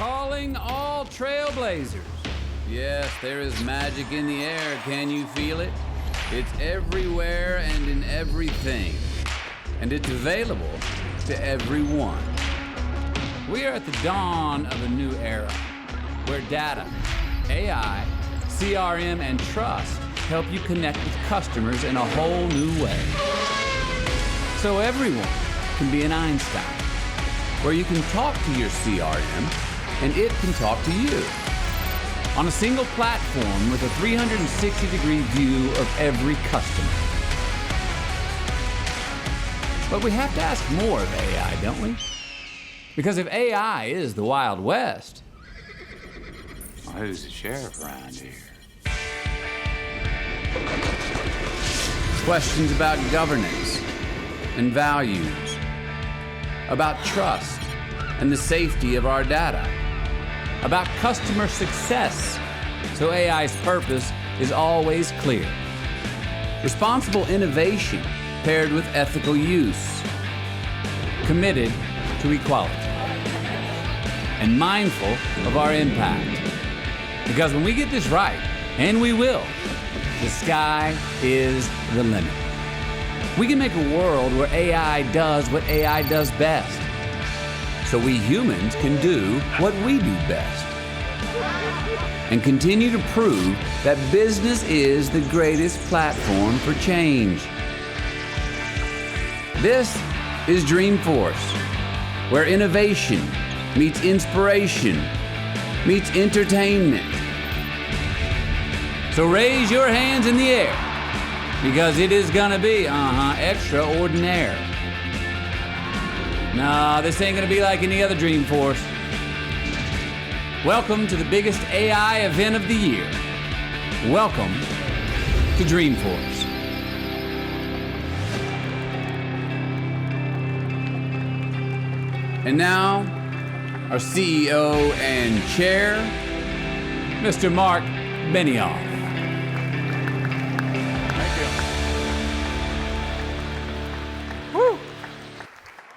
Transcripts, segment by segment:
Calling all trailblazers. Yes, there is magic in the air. Can you feel it? It's everywhere and in everything. And it's available to everyone. We are at the dawn of a new era where data, AI, CRM, and trust help you connect with customers in a whole new way. So everyone can be an Einstein, where you can talk to your CRM and it can talk to you on a single platform with a 360-degree view of every customer. But we have to ask more of AI, don't we? Because if AI is the Wild West, well, who's the sheriff around here? Questions about governance and values, about trust and the safety of our data, about customer success, so AI's purpose is always clear. Responsible innovation paired with ethical use, committed to equality, and mindful of our impact. Because when we get this right, and we will, the sky is the limit. We can make a world where AI does what AI does best, so we humans can do what we do best and continue to prove that business is the greatest platform for change. This is Dreamforce, where innovation meets inspiration, meets entertainment. So raise your hands in the air, because it is gonna be, extraordinaire. Nah, this ain't gonna be like any other Dreamforce. Welcome to the biggest AI event of the year. Welcome to Dreamforce. And now, our CEO and chair, Mr. Marc Benioff.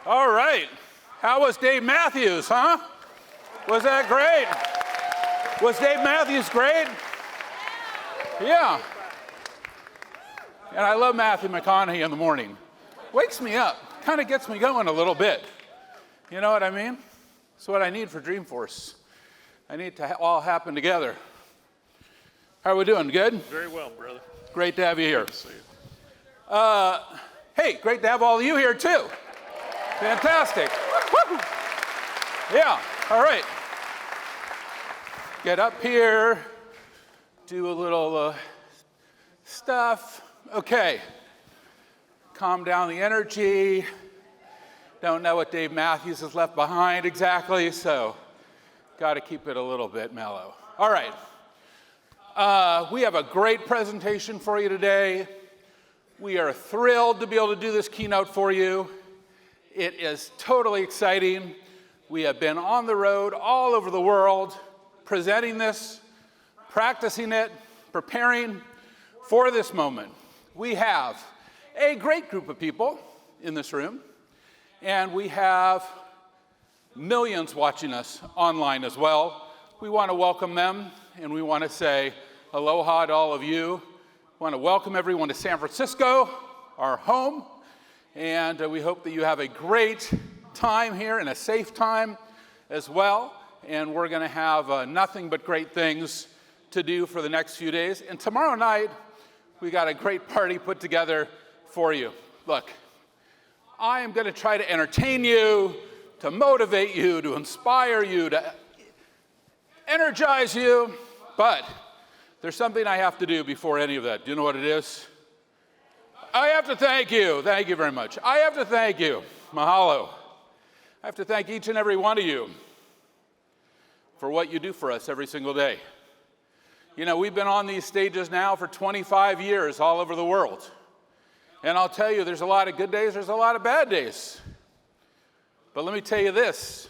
All right. How was Dave Matthews, huh? Was that great? Was Dave Matthews great? Yeah. And I love Mathew McConaughey in the morning. Wakes me up, kind of gets me going a little bit. You know what I mean? It's what I need for Dreamforce. I need to all happen together. How are we doing? Good? Very well, brother. Great to have you here. Good to see you. Hey, great to have all of you here too. Fantastic. Woo! Yeah, all right. Get up here, do a little stuff. Okay. Calm down the energy. Don't know what Dave Matthews has left behind exactly, so got to keep it a little bit mellow. All right. We have a great presentation for you today. We are thrilled to be able to do this keynote for you. It is totally exciting. We have been on the road all over the world, presenting this, practicing it, preparing for this moment. We have a great group of people in this room, and we have millions watching us online as well. We want to welcome them, and we want to say aloha to all of you. We want to welcome everyone to San Francisco, our home. And we hope that you have a great time here and a safe time as well. And we're going to have nothing but great things to do for the next few days. And tomorrow night, we got a great party put together for you. Look, I am going to try to entertain you, to motivate you, to inspire you, to energize you. But there's something I have to do before any of that. Do you know what it is? I have to thank you. Thank you very much. I have to thank you. Mahalo. I have to thank each and every one of you for what you do for us every single day. You know, we've been on these stages now for 25 years all over the world. And I'll tell you, there's a lot of good days, there's a lot of bad days. But let me tell you this,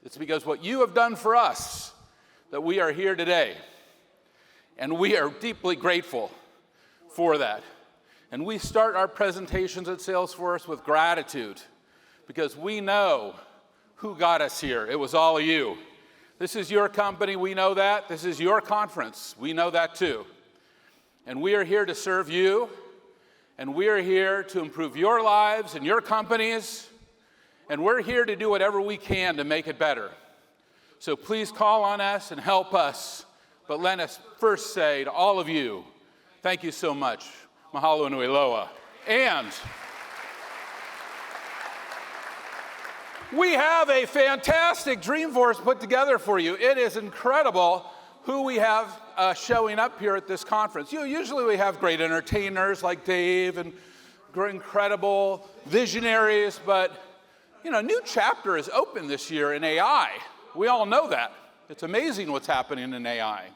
it's because what you have done for us that we are here today. And we are deeply grateful for that. And we start our presentations at Salesforce with gratitude because we know who got us here. It was all of you. This is your company, we know that. This is your conference, we know that too. And we are here to serve you, and we are here to improve your lives and your companies, and we're here to do whatever we can to make it better. So please call on us and help us, but let us first say to all of you, thank you so much. Mahalo nui loa. And we have a fantastic Dreamforce put together for you. It is incredible who we have showing up here at this conference. Usually we have great entertainers like Dave and incredible visionaries, but a new chapter is open this year in AI. We all know that. It's amazing what's happening in AI.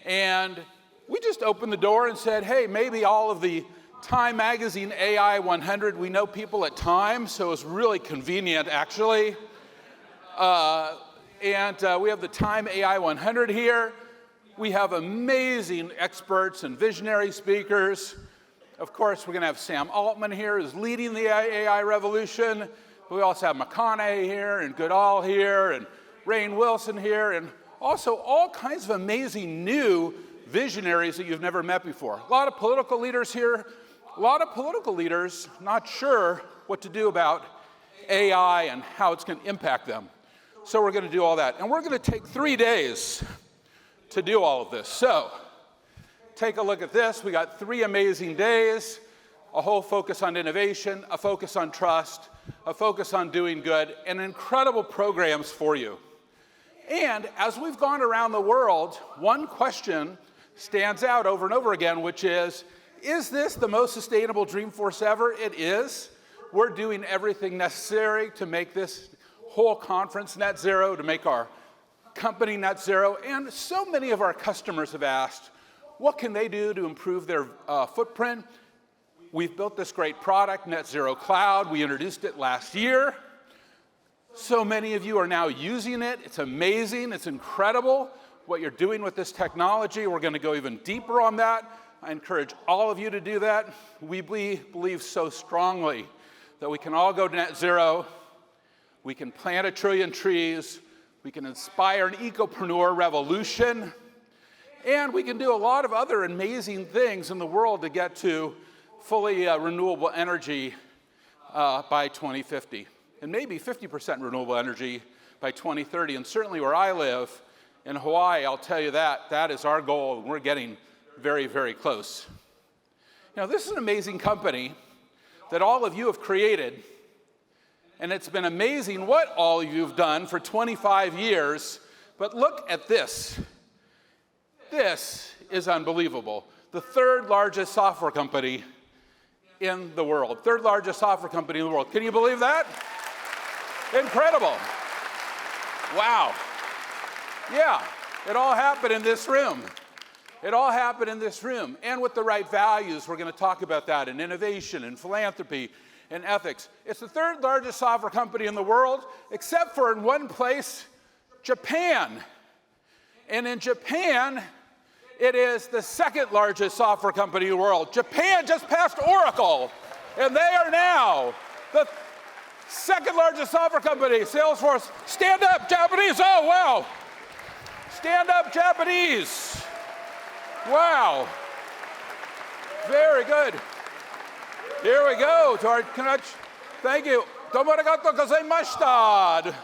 And we just opened the door and said, hey, maybe all of the Time Magazine AI 100, we know people at Time, so it's really convenient, actually. We have the Time AI 100 here. We have amazing experts and visionary speakers. Of course, we're going to have Sam Altman here, who's leading the AI revolution. We also have McConaughey here, and Goodall here, and Rainn Wilson here, and also all kinds of amazing new visionaries that you've never met before. A lot of political leaders here. A lot of political leaders not sure what to do about AI and how it's going to impact them. So we're going to do all that. And we're going to take 3 days to do all of this. So take a look at this. We got 3 amazing days, a whole focus on innovation, a focus on trust, a focus on doing good, and incredible programs for you. And as we've gone around the world, one question stands out over and over again, which is this the most sustainable Dreamforce ever? It is. We're doing everything necessary to make this whole conference net zero, to make our company net zero. And so many of our customers have asked, what can they do to improve their footprint? We've built this great product, Net Zero Cloud. We introduced it last year. So many of you are now using it. It's amazing. It's incredible what you're doing with this technology. We're going to go even deeper on that. I encourage all of you to do that. We believe so strongly that we can all go to net zero. We can plant 1 trillion trees. We can inspire an ecopreneur revolution. And we can do a lot of other amazing things in the world to get to fully renewable energy by 2050. And maybe 50% renewable energy by 2030. And certainly where I live in Hawaii, I'll tell you that is our goal. We're getting very, very close. This is an amazing company that all of you have created, and it's been amazing what all of you have done for 25 years, but look at this. This is unbelievable. The 3rd largest software company in the world. 3rd largest software company in the world. Can you believe that? Incredible. Wow. Yeah, it all happened in this room. It all happened in this room. And with the right values, we're going to talk about that in innovation and philanthropy and ethics. It's the 3rd largest software company in the world, except for in one place, Japan. And in Japan, it is the 2nd largest software company in the world. Japan just passed Oracle, and they are now the 2nd largest software company. Salesforce, stand up, Japanese. Oh, wow. Stand up, Japanese. Wow. Very good. Here we go to our thank you. Domo arigatou gozaimashita.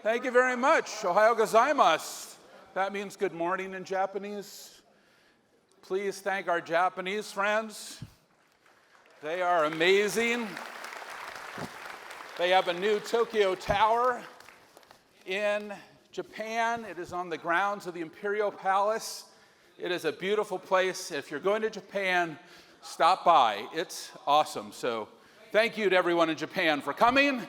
Thank you very much. Ohayo gozaimasu. That means good morning in Japanese. Please thank our Japanese friends. They are amazing. They have a new Tokyo Tower in Japan. It is on the grounds of the Imperial Palace. It is a beautiful place. If you're going to Japan, stop by. It's awesome. So thank you to everyone in Japan for coming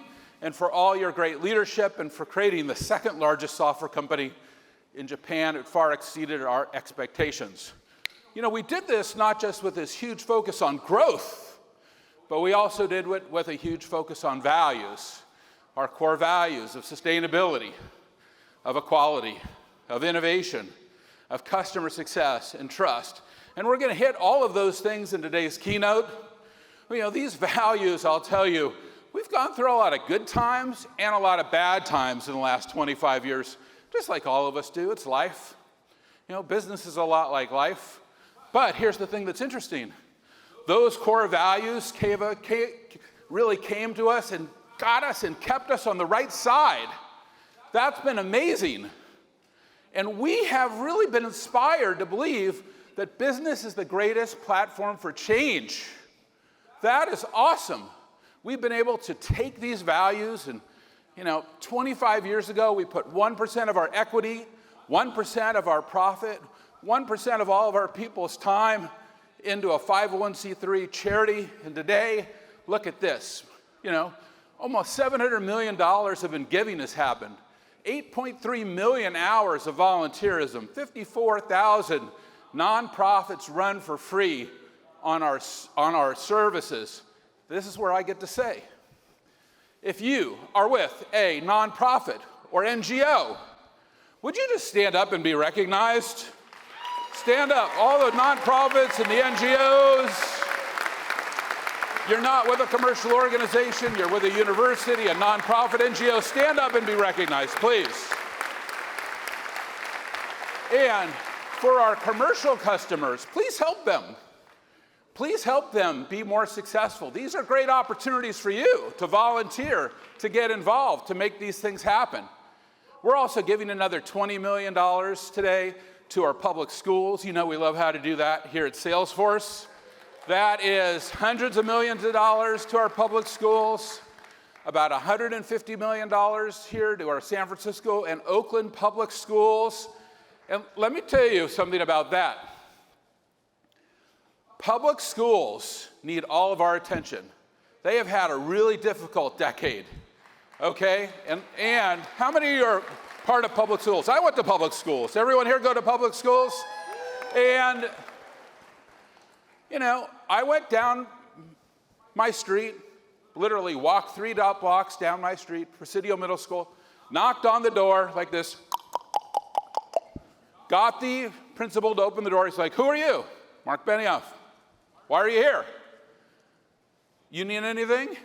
and for all your great leadership and for creating the 2nd largest software company in Japan. It far exceeded our expectations. We did this not just with this huge focus on growth, but we also did it with a huge focus on values, our core values of sustainability, of equality, of innovation, of customer success and trust. And we're going to hit all of those things in today's keynote. These values, I'll tell you, we've gone through a lot of good times and a lot of bad times in the last 25 years. just like all of us do. It's life. You know, business is a lot like life. But here's the thing that's interesting. Those core values really came to us and got us and kept us on the right side. That's been amazing. And we have really been inspired to believe that business is the greatest platform for change. That is awesome. We've been able to take these values and, 25 years ago, we put 1% of our equity, 1% of our profit, 1% of all of our people's time into a 501c3 charity. And today, look at this. Almost $700 million of giving has happened. 8.3 million hours of volunteerism. 54,000 nonprofits run for free on our services. This is where I get to say, if you are with a nonprofit or NGO, would you just stand up and be recognized? Stand up, all the nonprofits and the NGOs. You're not with a commercial organization, you're with a university, a nonprofit, NGO. Stand up and be recognized, please. And for our commercial customers, please help them. Please help them be more successful. These are great opportunities for you to volunteer, to get involved, to make these things happen. We're also giving another $20 million today to our public schools. We love how to do that here at Salesforce. That is hundreds of millions of dollars to our public schools, about $150 million here to our San Francisco and Oakland public schools. And let me tell you something about that. Public schools need all of our attention. They have had a really difficult decade, okay? And how many of you are part of public schools? I went to public schools. Everyone here go to public schools? And, I went down my street, literally walked 3 blocks down my street, Presidio Middle School, knocked on the door like this, got the principal to open the door. He's like, "Who are you?" "Marc Benioff." "Why are you here?" "You need anything?"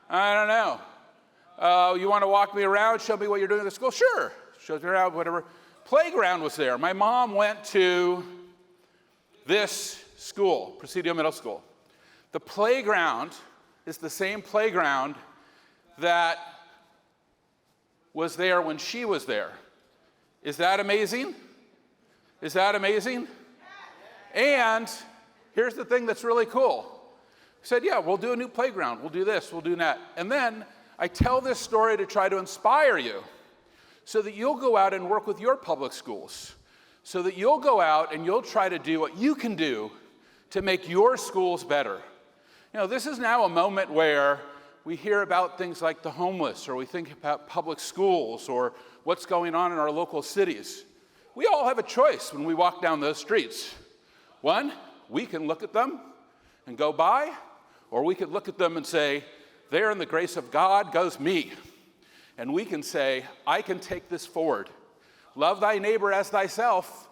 "I don't know." "You want to walk me around, show me what you're doing at the school?" "Sure." Shows me around, whatever. Playground was there. My mom went to this school, Presidio Middle School. The playground is the same playground that was there when she was there. Is that amazing? Is that amazing? And here's the thing that's really cool. I said, yeah, we'll do a new playground. We'll do this, we'll do that. And then I tell this story to try to inspire you so that you'll go out and work with your public schools, so that you'll go out and you'll try to do what you can do to make your schools better. This is now a moment where we hear about things like the homeless, or we think about public schools, or what's going on in our local cities. We all have a choice when we walk down those streets. One, we can look at them and go by, or we could look at them and say, there in the grace of God goes me. And we can say, I can take this forward. Love thy neighbor as thyself.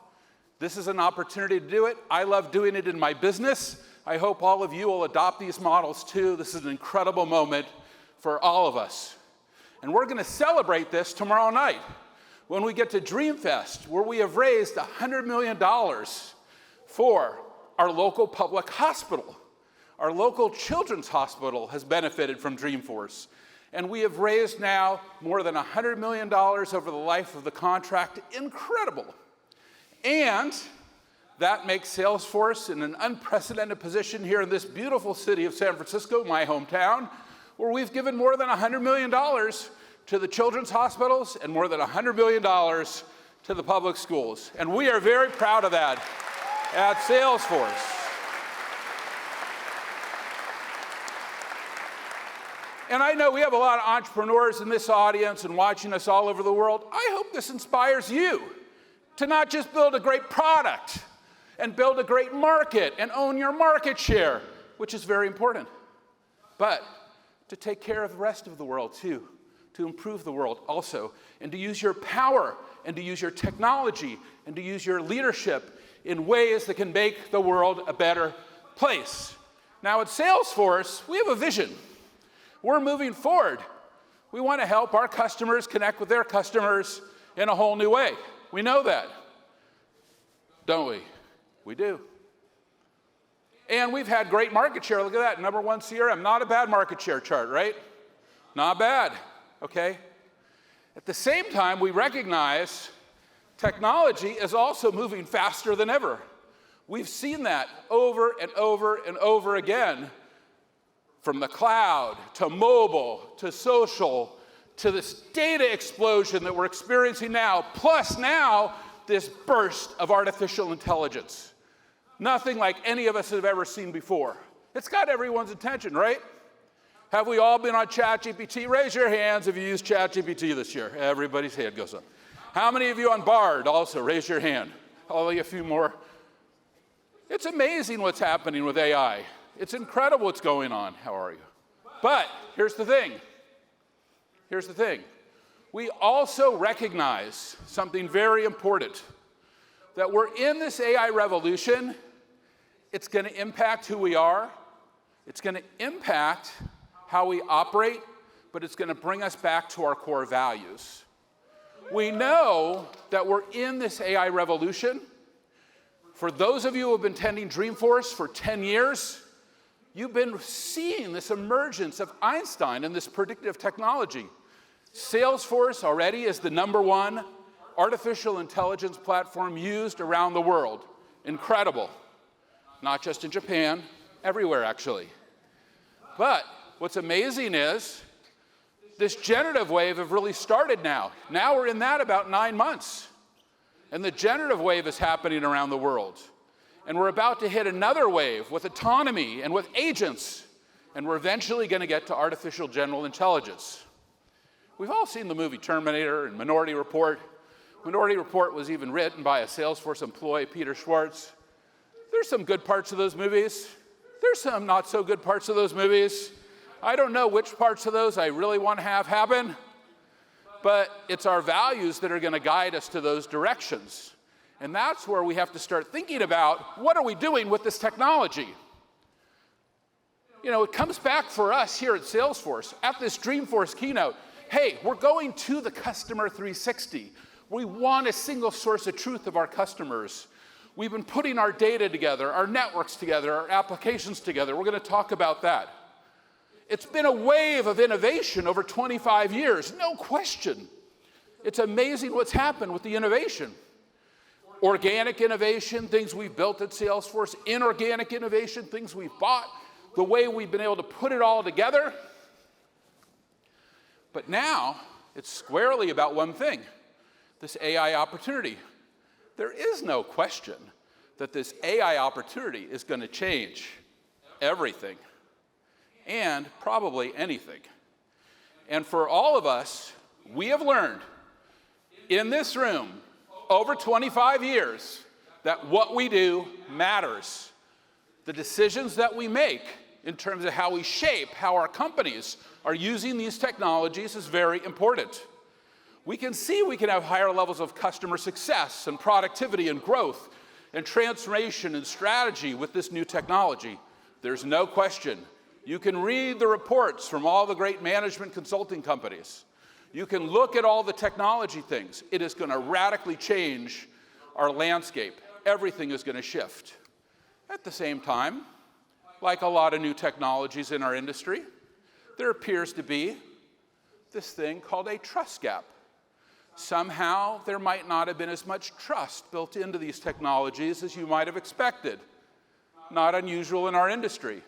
This is an opportunity to do it. I love doing it in my business. I hope all of you will adopt these models too. This is an incredible moment for all of us. And we're going to celebrate this tomorrow night when we get to Dreamfest, where we have raised $100 million for our local public hospital. Our local children's hospital has benefited from Dreamforce. And we have raised now more than $100 million over the life of the contract. Incredible. And that makes Salesforce in an unprecedented position here in this beautiful city of San Francisco, my hometown, where we've given more than $100 million to the children's hospitals and more than $100 million to the public schools. And we are very proud of that at Salesforce. And I know we have a lot of entrepreneurs in this audience and watching us all over the world. I hope this inspires you to not just build a great product and build a great market and own your market share, which is very important, but to take care of the rest of the world too, to improve the world also, and to use your power and to use your technology and to use your leadership in ways that can make the world a better place. Now at Salesforce, we have a vision. We're moving forward. We want to help our customers connect with their customers in a whole new way. We know that, don't we? We do. And we've had great market share. Look at that, number one CRM. Not a bad market share chart, right? Not bad, okay? At the same time, we recognize technology is also moving faster than ever. We've seen that over and over and over again, from the cloud to mobile to social to this data explosion that we're experiencing now, plus now this burst of artificial intelligence. Nothing like any of us have ever seen before. It's got everyone's attention, right? Have we all been on ChatGPT? Raise your hands if you used ChatGPT this year. Everybody's hand goes up. How many of you on Bard also? Raise your hand. Only a few more. It's amazing what's happening with AI. It's incredible what's going on. How are you? But here's the thing. Here's the thing. We also recognize something very important, that we're in this AI revolution. It's going to impact who we are. It's going to impact how we operate, but it's going to bring us back to our core values. We know that we're in this AI revolution. For those of you who have been attending Dreamforce for 10 years, you've been seeing this emergence of Einstein and this predictive technology. Salesforce already is the #1 artificial intelligence platform used around the world. Incredible. Not just in Japan, everywhere actually. But what's amazing is this generative wave have really started now. Now we're in that about 9 months. And the generative wave is happening around the world. And we're about to hit another wave with autonomy and with agents. And we're eventually going to get to artificial general intelligence. We've all seen the movie Terminator and Minority Report. Minority Report was even written by a Salesforce employee, Peter Schwartz. There's some good parts of those movies. There's some not so good parts of those movies. I don't know which parts of those I really want to have happen, but it's our values that are going to guide us to those directions. And that's where we have to start thinking about, what are we doing with this technology? You know, it comes back for us here at Salesforce, at this Dreamforce keynote. Hey, we're going to the customer 360. We want a single source of truth of our customers. We've been putting our data together, our networks together, our applications together. We're going to talk about that. It's been a wave of innovation over 25 years, no question. It's amazing what's happened with the innovation. Organic innovation, things we've built at Salesforce, inorganic innovation, things we've bought, the way we've been able to put it all together. But now, it's squarely about one thing, this AI opportunity. There is no question that this AI opportunity is going to change everything, and probably anything. And for all of us, we have learned in this room over 25 years that what we do matters. The decisions that we make in terms of how we shape how our companies are using these technologies is very important. We can see we can have higher levels of customer success and productivity and growth and transformation and strategy with this new technology. There's no question. You can read the reports from all the great management consulting companies. You can look at all the technology things. It is going to radically change our landscape. Everything is going to shift. At the same time, like a lot of new technologies in our industry, there appears to be this thing called a trust gap. Somehow, there might not have been as much trust built into these technologies as you might have expected. Not unusual in our industry.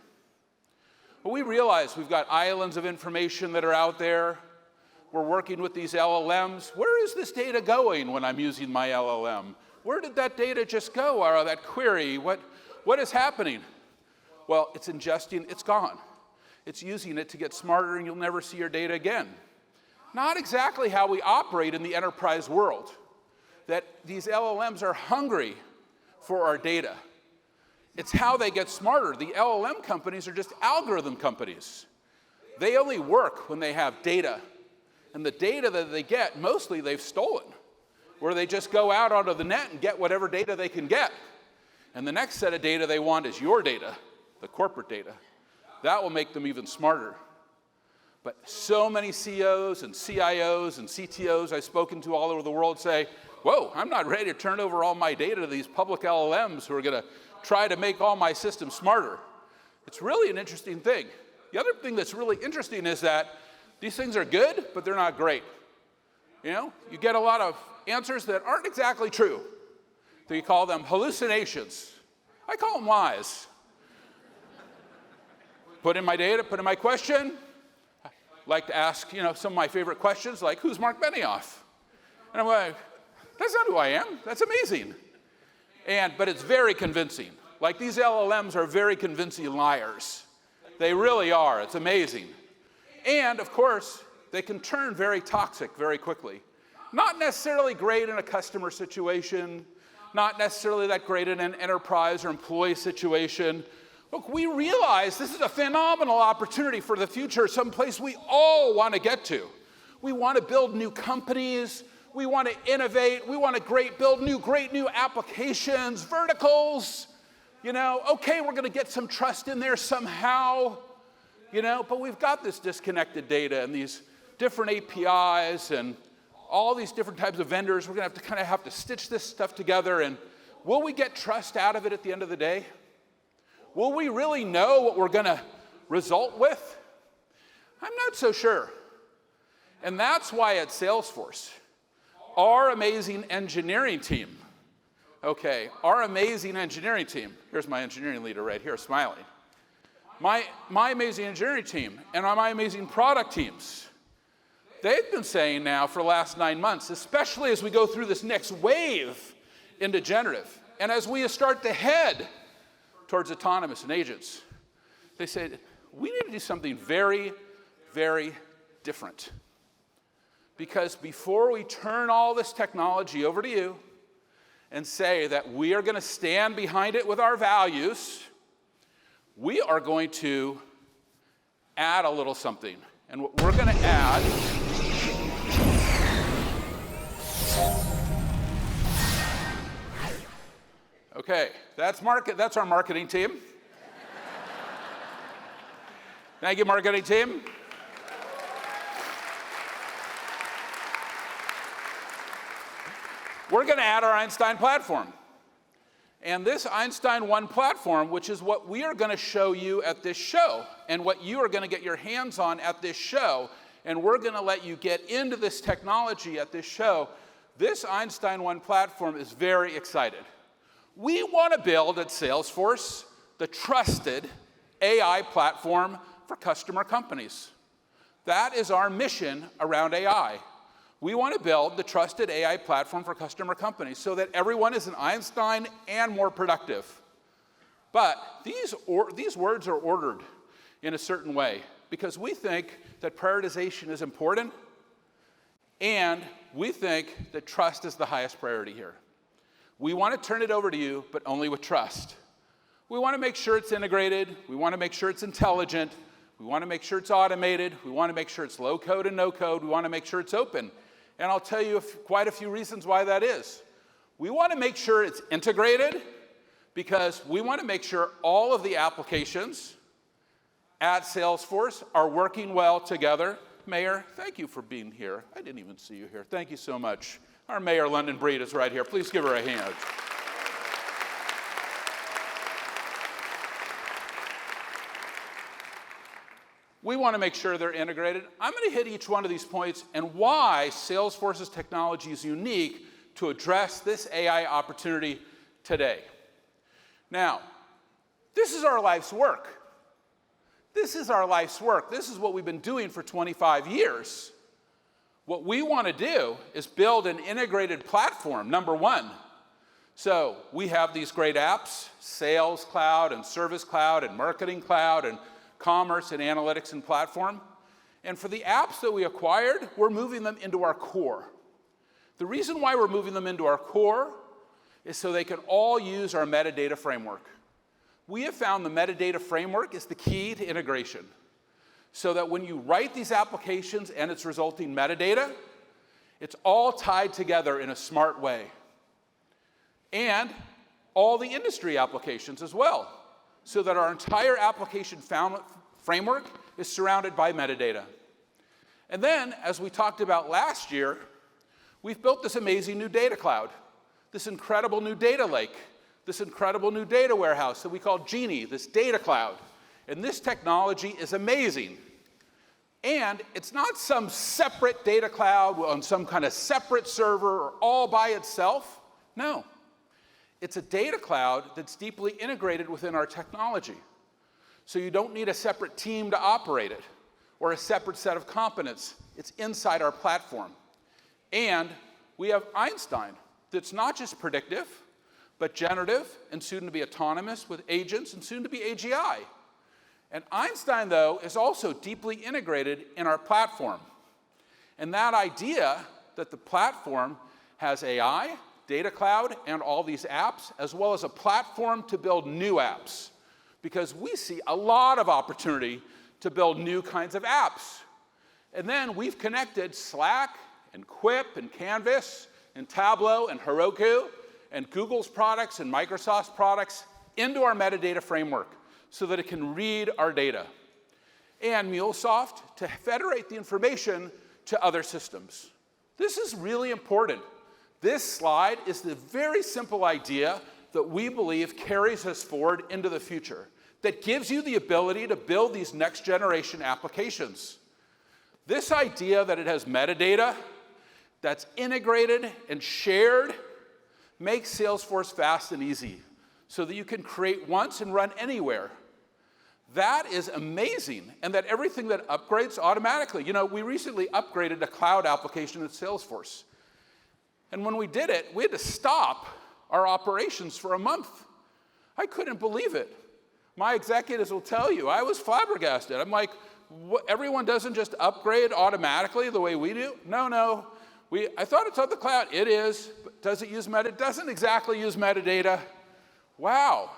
But we realize we've got islands of information that are out there. We're working with these LLMs. Where is this data going when I'm using my LLM? Where did that data just go, or that query? What is happening? Well, it's ingesting, it's gone. It's using it to get smarter, and you'll never see your data again. Not exactly how we operate in the enterprise world, that these LLMs are hungry for our data. It's how they get smarter. The LLM companies are just algorithm companies. They only work when they have data. And the data that they get, mostly they've stolen, where they just go out onto the net and get whatever data they can get. And the next set of data they want is your data, the corporate data. That will make them even smarter. But so many CEOs and CIOs and CTOs I've spoken to all over the world say, whoa, I'm not ready to turn over all my data to these public LLMs who are going to try to make all my systems smarter. It's really an interesting thing. The other thing that's really interesting is that these things are good, but they're not great. You know, you get a lot of answers that aren't exactly true. So you call them hallucinations. I call them lies. Put in my data, put in my question. I like to ask, you know, some of my favorite questions, like, who's Marc Benioff? And I'm like, that's not who I am. That's amazing. But it's very convincing. Like, these LLMs are very convincing liars. They really are. It's amazing. And, of course, they can turn very toxic very quickly. Not necessarily great in a customer situation, not necessarily that great in an enterprise or employee situation. Look, we realize this is a phenomenal opportunity for the future, someplace we all want to get to. We want to build new companies. We want to innovate. We want to build great new applications, verticals. You know, okay, we're going to get some trust in there somehow. You know, but we've got this disconnected data and these different APIs and all these different types of vendors. We're going to have to stitch this stuff together. And will we get trust out of it at the end of the day? Will we really know what we're going to result with? I'm not so sure. And that's why at Salesforce, our amazing engineering team, here's my engineering leader right here smiling. My amazing engineering team and my amazing product teams, they've been saying now for the last 9 months, especially as we go through this next wave into generative, and as we start to head towards autonomous and agents, they said, we need to do something very, very different. Because before we turn all this technology over to you and say that we are going to stand behind it with our values, we are going to add a little something. And what we're going to add that's our marketing team. Thank you, marketing team. We're going to add our Einstein platform. And this Einstein 1 platform, which is what we are going to show you at this show, and what you are going to get your hands on at this show, and we're going to let you get into this technology at this show, this Einstein 1 platform is very excited. We want to build at Salesforce the trusted AI platform for customer companies. That is our mission around AI. We want to build the trusted AI platform for customer companies so that everyone is an Einstein and more productive. But these words are ordered in a certain way because we think that prioritization is important, and we think that trust is the highest priority here. We want to turn it over to you, but only with trust. We want to make sure it's integrated. We want to make sure it's intelligent. We want to make sure it's automated. We want to make sure it's low code and no code. We want to make sure it's open. And I'll tell you quite a few reasons why that is. We want to make sure it's integrated because we want to make sure all of the applications at Salesforce are working well together. Mayor, thank you for being here. I didn't even see you here. Thank you so much. Our Mayor, London Breed, is right here. Please give her a hand. We want to make sure they're integrated. I'm going to hit each one of these points and why Salesforce's technology is unique to address this AI opportunity today. Now, this is our life's work. This is our life's work. This is what we've been doing for 25 years. What we want to do is build an integrated platform, number one. So we have these great apps, Sales Cloud and Service Cloud and Marketing Cloud and Commerce and Analytics and Platform. And for the apps that we acquired, we're moving them into our core. The reason why we're moving them into our core is so they can all use our metadata framework. We have found the metadata framework is the key to integration. So that when you write these applications and its resulting metadata, it's all tied together in a smart way. And all the industry applications as well, so that our entire application framework is surrounded by metadata. And then, as we talked about last year, we've built this amazing new data cloud, this incredible new data lake, this incredible new data warehouse that we call Genie, this data cloud. And this technology is amazing. And it's not some separate data cloud on some kind of separate server or all by itself. No. It's a data cloud that's deeply integrated within our technology. So you don't need a separate team to operate it or a separate set of components. It's inside our platform. And we have Einstein that's not just predictive, but generative and soon to be autonomous with agents and soon to be AGI. And Einstein, though, is also deeply integrated in our platform. And that idea that the platform has AI, data cloud, and all these apps, as well as a platform to build new apps. Because we see a lot of opportunity to build new kinds of apps. And then we've connected Slack and Quip and Canvas and Tableau and Heroku and Google's products and Microsoft's products into our metadata framework so that it can read our data. And MuleSoft to federate the information to other systems. This is really important. This slide is the very simple idea that we believe carries us forward into the future, that gives you the ability to build these next generation applications. This idea that it has metadata that's integrated and shared makes Salesforce fast and easy so that you can create once and run anywhere. That is amazing, and that everything that upgrades automatically. You know, we recently upgraded a cloud application at Salesforce. And when we did it, we had to stop our operations for a month. I couldn't believe it. My executives will tell you, I was flabbergasted. I'm like, everyone doesn't just upgrade automatically the way we do? No. I thought it's on the cloud. It is, but does it use metadata? It doesn't exactly use metadata. Wow.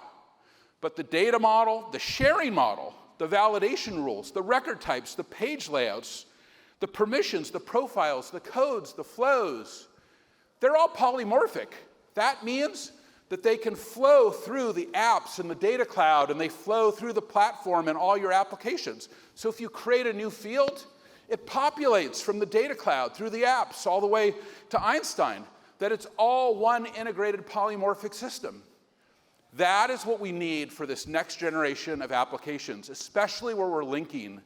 But the data model, the sharing model, the validation rules, the record types, the page layouts, the permissions, the profiles, the codes, the flows, they're all polymorphic. That means that they can flow through the apps and the data cloud, and they flow through the platform and all your applications. So if you create a new field, it populates from the data cloud through the apps all the way to Einstein, that it's all one integrated polymorphic system. That is what we need for this next generation of applications, especially where we're linking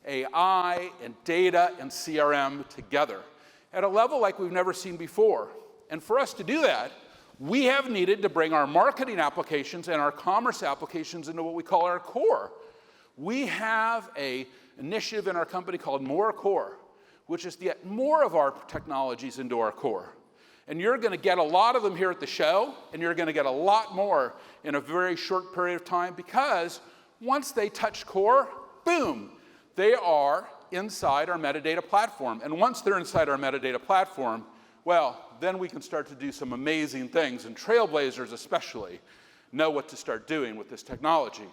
AI and data and CRM together at a level like we've never seen before. And for us to do that, we have needed to bring our marketing applications and our commerce applications into what we call our core. We have an initiative in our company called More Core, which is to get more of our technologies into our core. And you're going to get a lot of them here at the show, and you're going to get a lot more in a very short period of time, because once they touch core, boom, they are inside our metadata platform. And once they're inside our metadata platform, well, then we can start to do some amazing things, and trailblazers especially know what to start doing with this technology.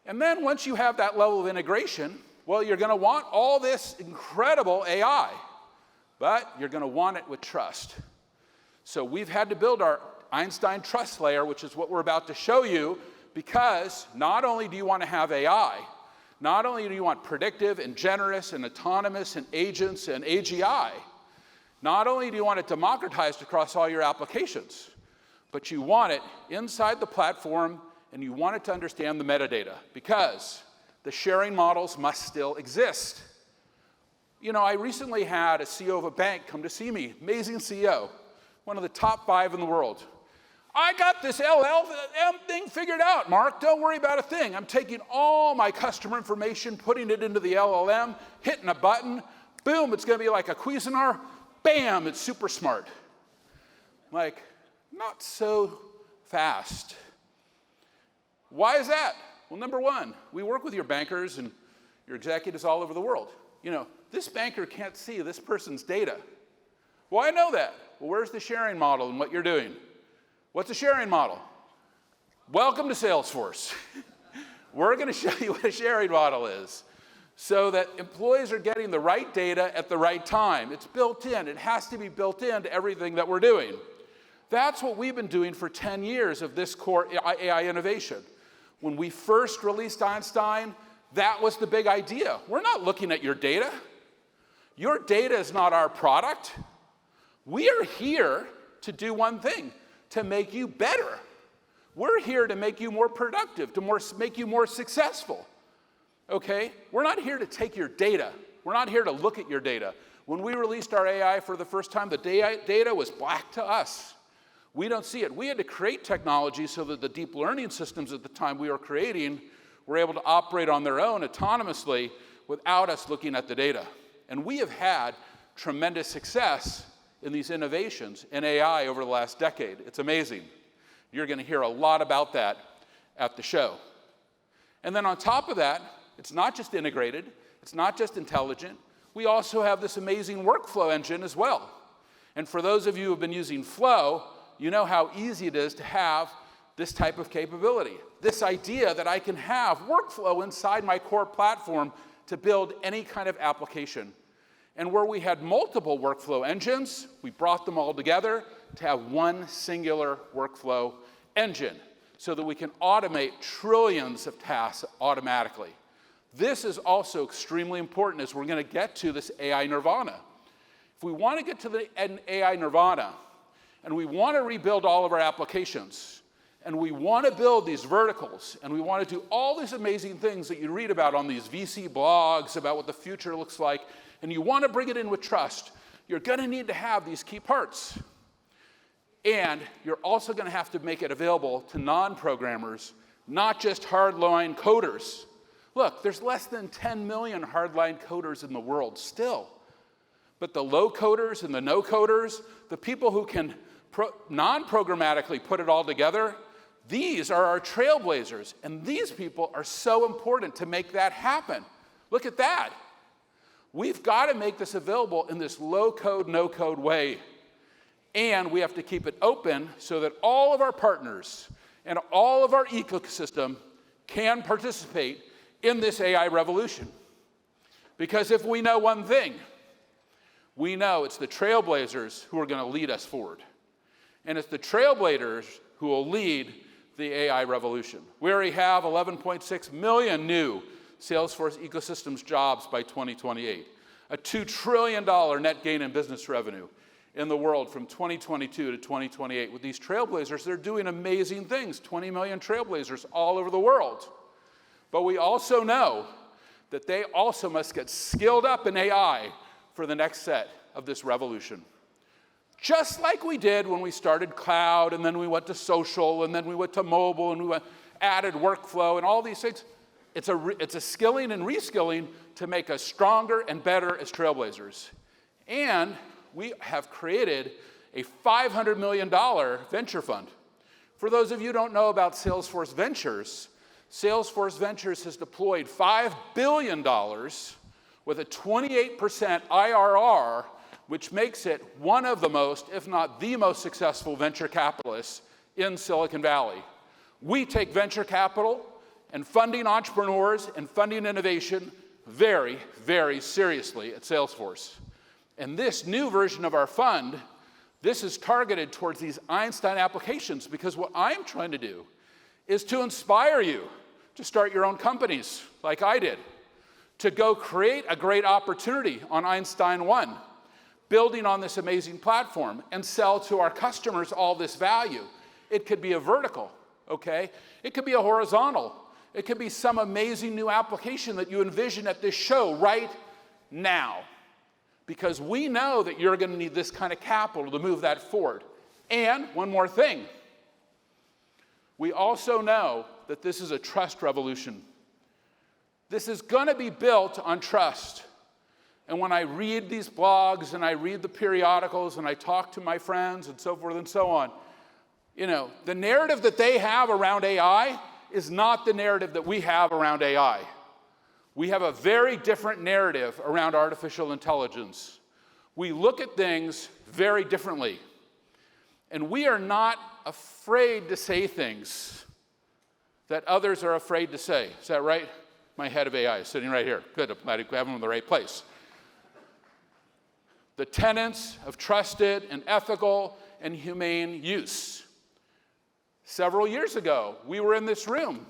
And then once you have that level of integration, well, you're going to want all this incredible AI, but you're going to want it with trust. So we've had to build our Einstein trust layer, which is what we're about to show you, because not only do you want to have AI, not only do you want predictive and generous and autonomous and agents and AGI, not only do you want it democratized across all your applications, but you want it inside the platform, and you want it to understand the metadata, because the sharing models must still exist. You know, I recently had a CEO of a bank come to see me, amazing CEO, one of the top 5 in the world. I got this LLM thing figured out, Marc, don't worry about a thing. I'm taking all my customer information, putting it into the LLM, hitting a button, boom, it's gonna be like a Cuisinart, bam, it's super smart. I'm like, not so fast. Why is that? Well, number one, we work with your bankers and your executives all over the world. You know, this banker can't see this person's data. Well, I know that. Well, where's the sharing model and what you're doing? What's a sharing model? Welcome to Salesforce. We're going to show you what a sharing model is so that employees are getting the right data at the right time. It's built in. It has to be built into everything that we're doing. That's what we've been doing for 10 years of this core AI innovation. When we first released Einstein, that was the big idea. We're not looking at your data. Your data is not our product. We are here to do one thing, to make you better. We're here to make you more productive, to make you more successful, okay? We're not here to take your data. We're not here to look at your data. When we released our AI for the first time, the data was black to us. We don't see it. We had to create technology so that the deep learning systems at the time we were creating were able to operate on their own autonomously without us looking at the data. And we have had tremendous success in these innovations in AI over the last decade. It's amazing. You're going to hear a lot about that at the show. And then on top of that, it's not just integrated, it's not just intelligent, we also have this amazing workflow engine as well. And for those of you who have been using Flow, you know how easy it is to have this type of capability. This idea that I can have workflow inside my core platform to build any kind of application. And where we had multiple workflow engines, we brought them all together to have one singular workflow engine so that we can automate trillions of tasks automatically. This is also extremely important as we're going to get to this AI nirvana. If we want to get to the AI nirvana, and we want to rebuild all of our applications, and we want to build these verticals, and we want to do all these amazing things that you read about on these VC blogs about what the future looks like, and you want to bring it in with trust, you're going to need to have these key parts. And you're also going to have to make it available to non-programmers, not just hardline coders. Look, there's less than 10 million hardline coders in the world still. But the low coders and the no coders, the people who can non-programmatically put it all together, these are our trailblazers. And these people are so important to make that happen. Look at that. We've got to make this available in this low-code, no-code way. And we have to keep it open so that all of our partners and all of our ecosystem can participate in this AI revolution. Because if we know one thing, we know it's the trailblazers who are going to lead us forward. And it's the trailblazers who will lead the AI revolution. We already have 11.6 million new Salesforce ecosystems jobs by 2028, a $2 trillion net gain in business revenue in the world from 2022 to 2028. With these trailblazers, they're doing amazing things, 20 million trailblazers all over the world. But we also know that they also must get skilled up in AI for the next set of this revolution. Just like we did when we started cloud, and then we went to social, and then we went to mobile, and we added workflow, and all these things. It's a skilling and reskilling to make us stronger and better as trailblazers. And we have created a $500 million venture fund. For those of you who don't know about Salesforce Ventures, Salesforce Ventures has deployed $5 billion with a 28% IRR, which makes it one of the most, if not the most successful venture capitalists in Silicon Valley. We take venture capital and funding entrepreneurs and funding innovation very, very seriously at Salesforce. And this new version of our fund, this is targeted towards these Einstein applications, because what I'm trying to do is to inspire you to start your own companies like I did, to go create a great opportunity on Einstein 1, building on this amazing platform and sell to our customers all this value. It could be a vertical, okay? It could be a horizontal. It could be some amazing new application that you envision at this show right now. Because we know that you're going to need this kind of capital to move that forward. And one more thing. We also know that this is a trust revolution. This is going to be built on trust. And when I read these blogs and I read the periodicals and I talk to my friends and so forth and so on, you know, the narrative that they have around AI is not the narrative that we have around AI. We have a very different narrative around artificial intelligence. We look at things very differently. And we are not afraid to say things that others are afraid to say. Is that right? My head of AI is sitting right here. Good, I'm glad I have him in the right place. The tenets of trusted and ethical and humane use. Several years ago, we were in this room,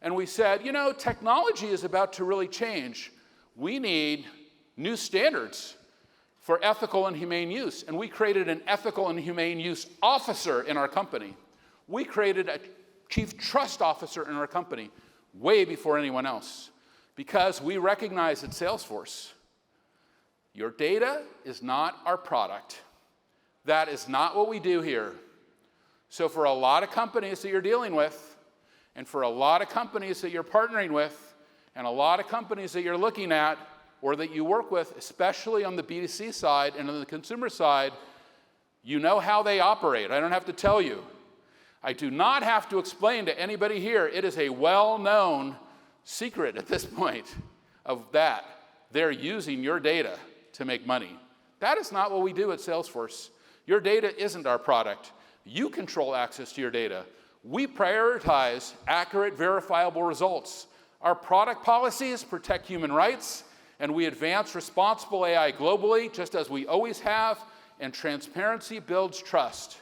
and we said, you know, technology is about to really change. We need new standards for ethical and humane use. And we created an ethical and humane use officer in our company. We created a chief trust officer in our company way before anyone else, because we recognize at Salesforce, your data is not our product. That is not what we do here. So for a lot of companies that you're dealing with, and for a lot of companies that you're partnering with, and a lot of companies that you're looking at, or that you work with, especially on the B2C side and on the consumer side, you know how they operate. I don't have to tell you. I do not have to explain to anybody here. It is a well-known secret at this point of that. They're using your data to make money. That is not what we do at Salesforce. Your data isn't our product. You control access to your data. We prioritize accurate, verifiable results. Our product policies protect human rights, and we advance responsible AI globally, just as we always have, and transparency builds trust.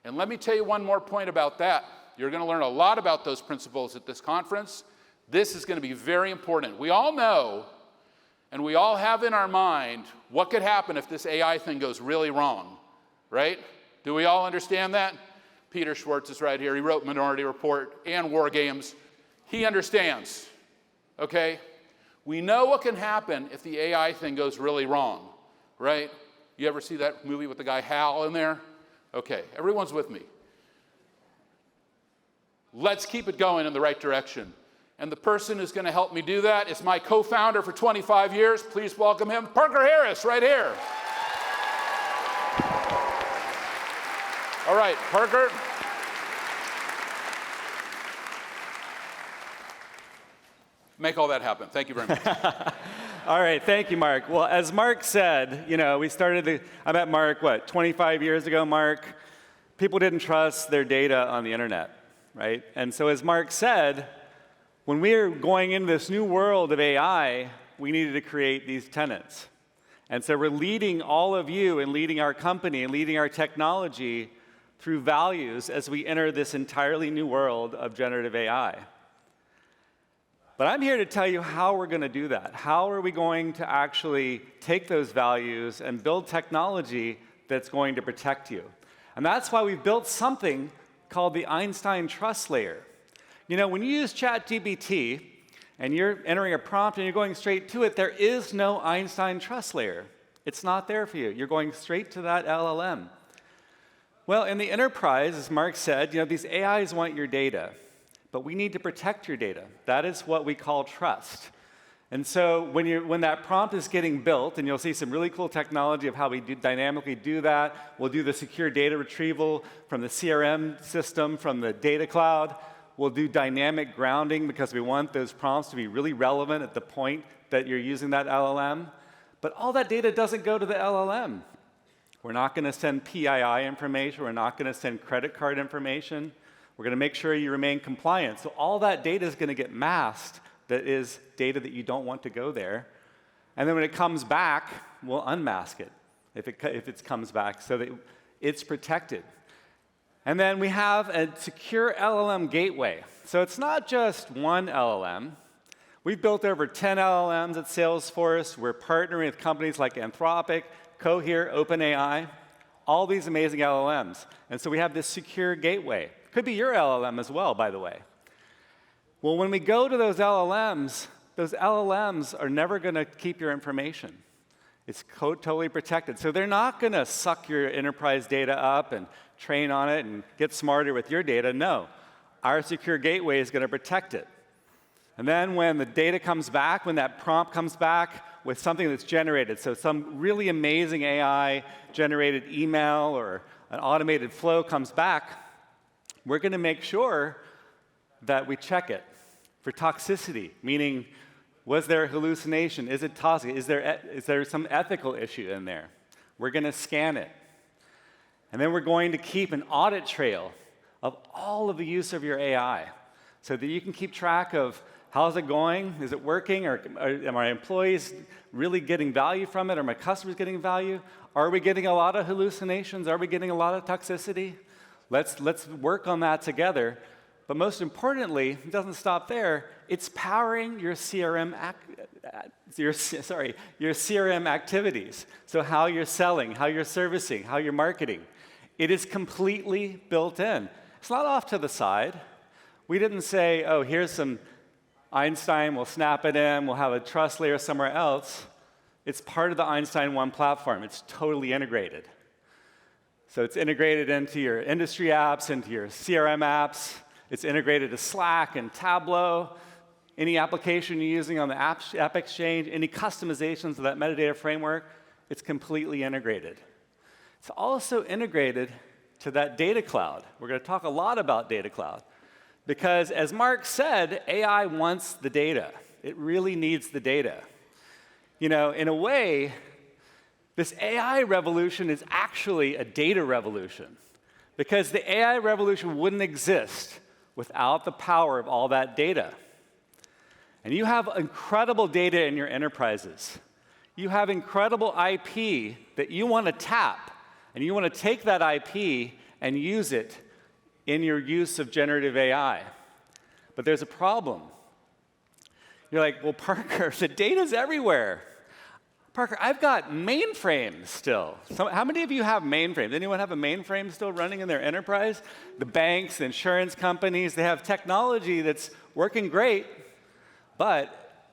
And let me tell you one more point about that. You're going to learn a lot about those principles at this conference. This is going to be very important. We all know, and we all have in our mind, what could happen if this AI thing goes really wrong, right? Do we all understand that? Peter Schwartz is right here. He wrote Minority Report and War Games. He understands, okay? We know what can happen if the AI thing goes really wrong, right? You ever see that movie with the guy Hal in there? Okay, everyone's with me. Let's keep it going in the right direction. And the person who's going to help me do that is my co-founder for 25 years. Please welcome him, Parker Harris, right here. All right, Parker. Make all that happen. Thank you very much. All right, thank you, Marc. Well, as Marc said, I met Marc, 25 years ago, Marc. People didn't trust their data on the internet, right? And so as Marc said, when we are going into this new world of AI, we needed to create these tenets. And so we're leading all of you and leading our company and leading our technology through values as we enter this entirely new world of generative AI. But I'm here to tell you how we're going to do that. How are we going to actually take those values and build technology that's going to protect you? And that's why we've built something called the Einstein trust layer. You know, when you use ChatGPT and you're entering a prompt and you're going straight to it, there is no Einstein trust layer. It's not there for you. You're going straight to that LLM. Well, in the enterprise, as Marc said, these AIs want your data. But we need to protect your data. That is what we call trust. And so when that prompt is getting built, and you'll see some really cool technology of how we dynamically do that. We'll do the secure data retrieval from the CRM system, from the data cloud. We'll do dynamic grounding because we want those prompts to be really relevant at the point that you're using that LLM. But all that data doesn't go to the LLM. We're not going to send PII information. We're not going to send credit card information. We're going to make sure you remain compliant. So all that data is going to get masked that is data that you don't want to go there. And then when it comes back, we'll unmask it if it comes back so that it's protected. And then we have a secure LLM gateway. So it's not just one LLM. We've built over 10 LLMs at Salesforce. We're partnering with companies like Anthropic, Cohere, OpenAI, all these amazing LLMs. And so we have this secure gateway. Could be your LLM as well, by the way. Well, when we go to those LLMs are never going to keep your information. It's totally protected. So they're not going to suck your enterprise data up and train on it and get smarter with your data. No. Our secure gateway is going to protect it. And then when the data comes back, when that prompt comes back with something that's generated, so some really amazing AI-generated email or an automated flow comes back, we're going to make sure that we check it for toxicity, meaning was there a hallucination? Is it toxic? Is there some ethical issue in there? We're going to scan it. And then we're going to keep an audit trail of all of the use of your AI so that you can keep track of how's it going? Is it working? Or are my employees really getting value from it? Are my customers getting value? Are we getting a lot of hallucinations? Are we getting a lot of toxicity? Let's work on that together But most importantly, it doesn't stop there. It's powering your CRM activities. So how you're selling, how you're servicing, how you're marketing. It is completely built in. It's not off to the side. We didn't say, oh, here's some Einstein, we'll snap it in, we'll have a trust layer somewhere else. It's part of the Einstein 1 platform. It's totally integrated. So it's integrated into your industry apps, into your CRM apps. It's integrated to Slack and Tableau. Any application you're using on the App Exchange, any customizations of that metadata framework, it's completely integrated. It's also integrated to that data cloud. We're going to talk a lot about data cloud. Because as Marc said, AI wants the data. It really needs the data. You know, in a way, this AI revolution is actually a data revolution. Because the AI revolution wouldn't exist without the power of all that data. And you have incredible data in your enterprises. You have incredible IP that you want to tap, and you want to take that IP and use it in your use of generative AI. But there's a problem. You're like, well, Parker, the data's everywhere. Parker, I've got mainframes still. So how many of you have mainframes? Anyone have a mainframe still running in their enterprise? The banks, the insurance companies, they have technology that's working great, but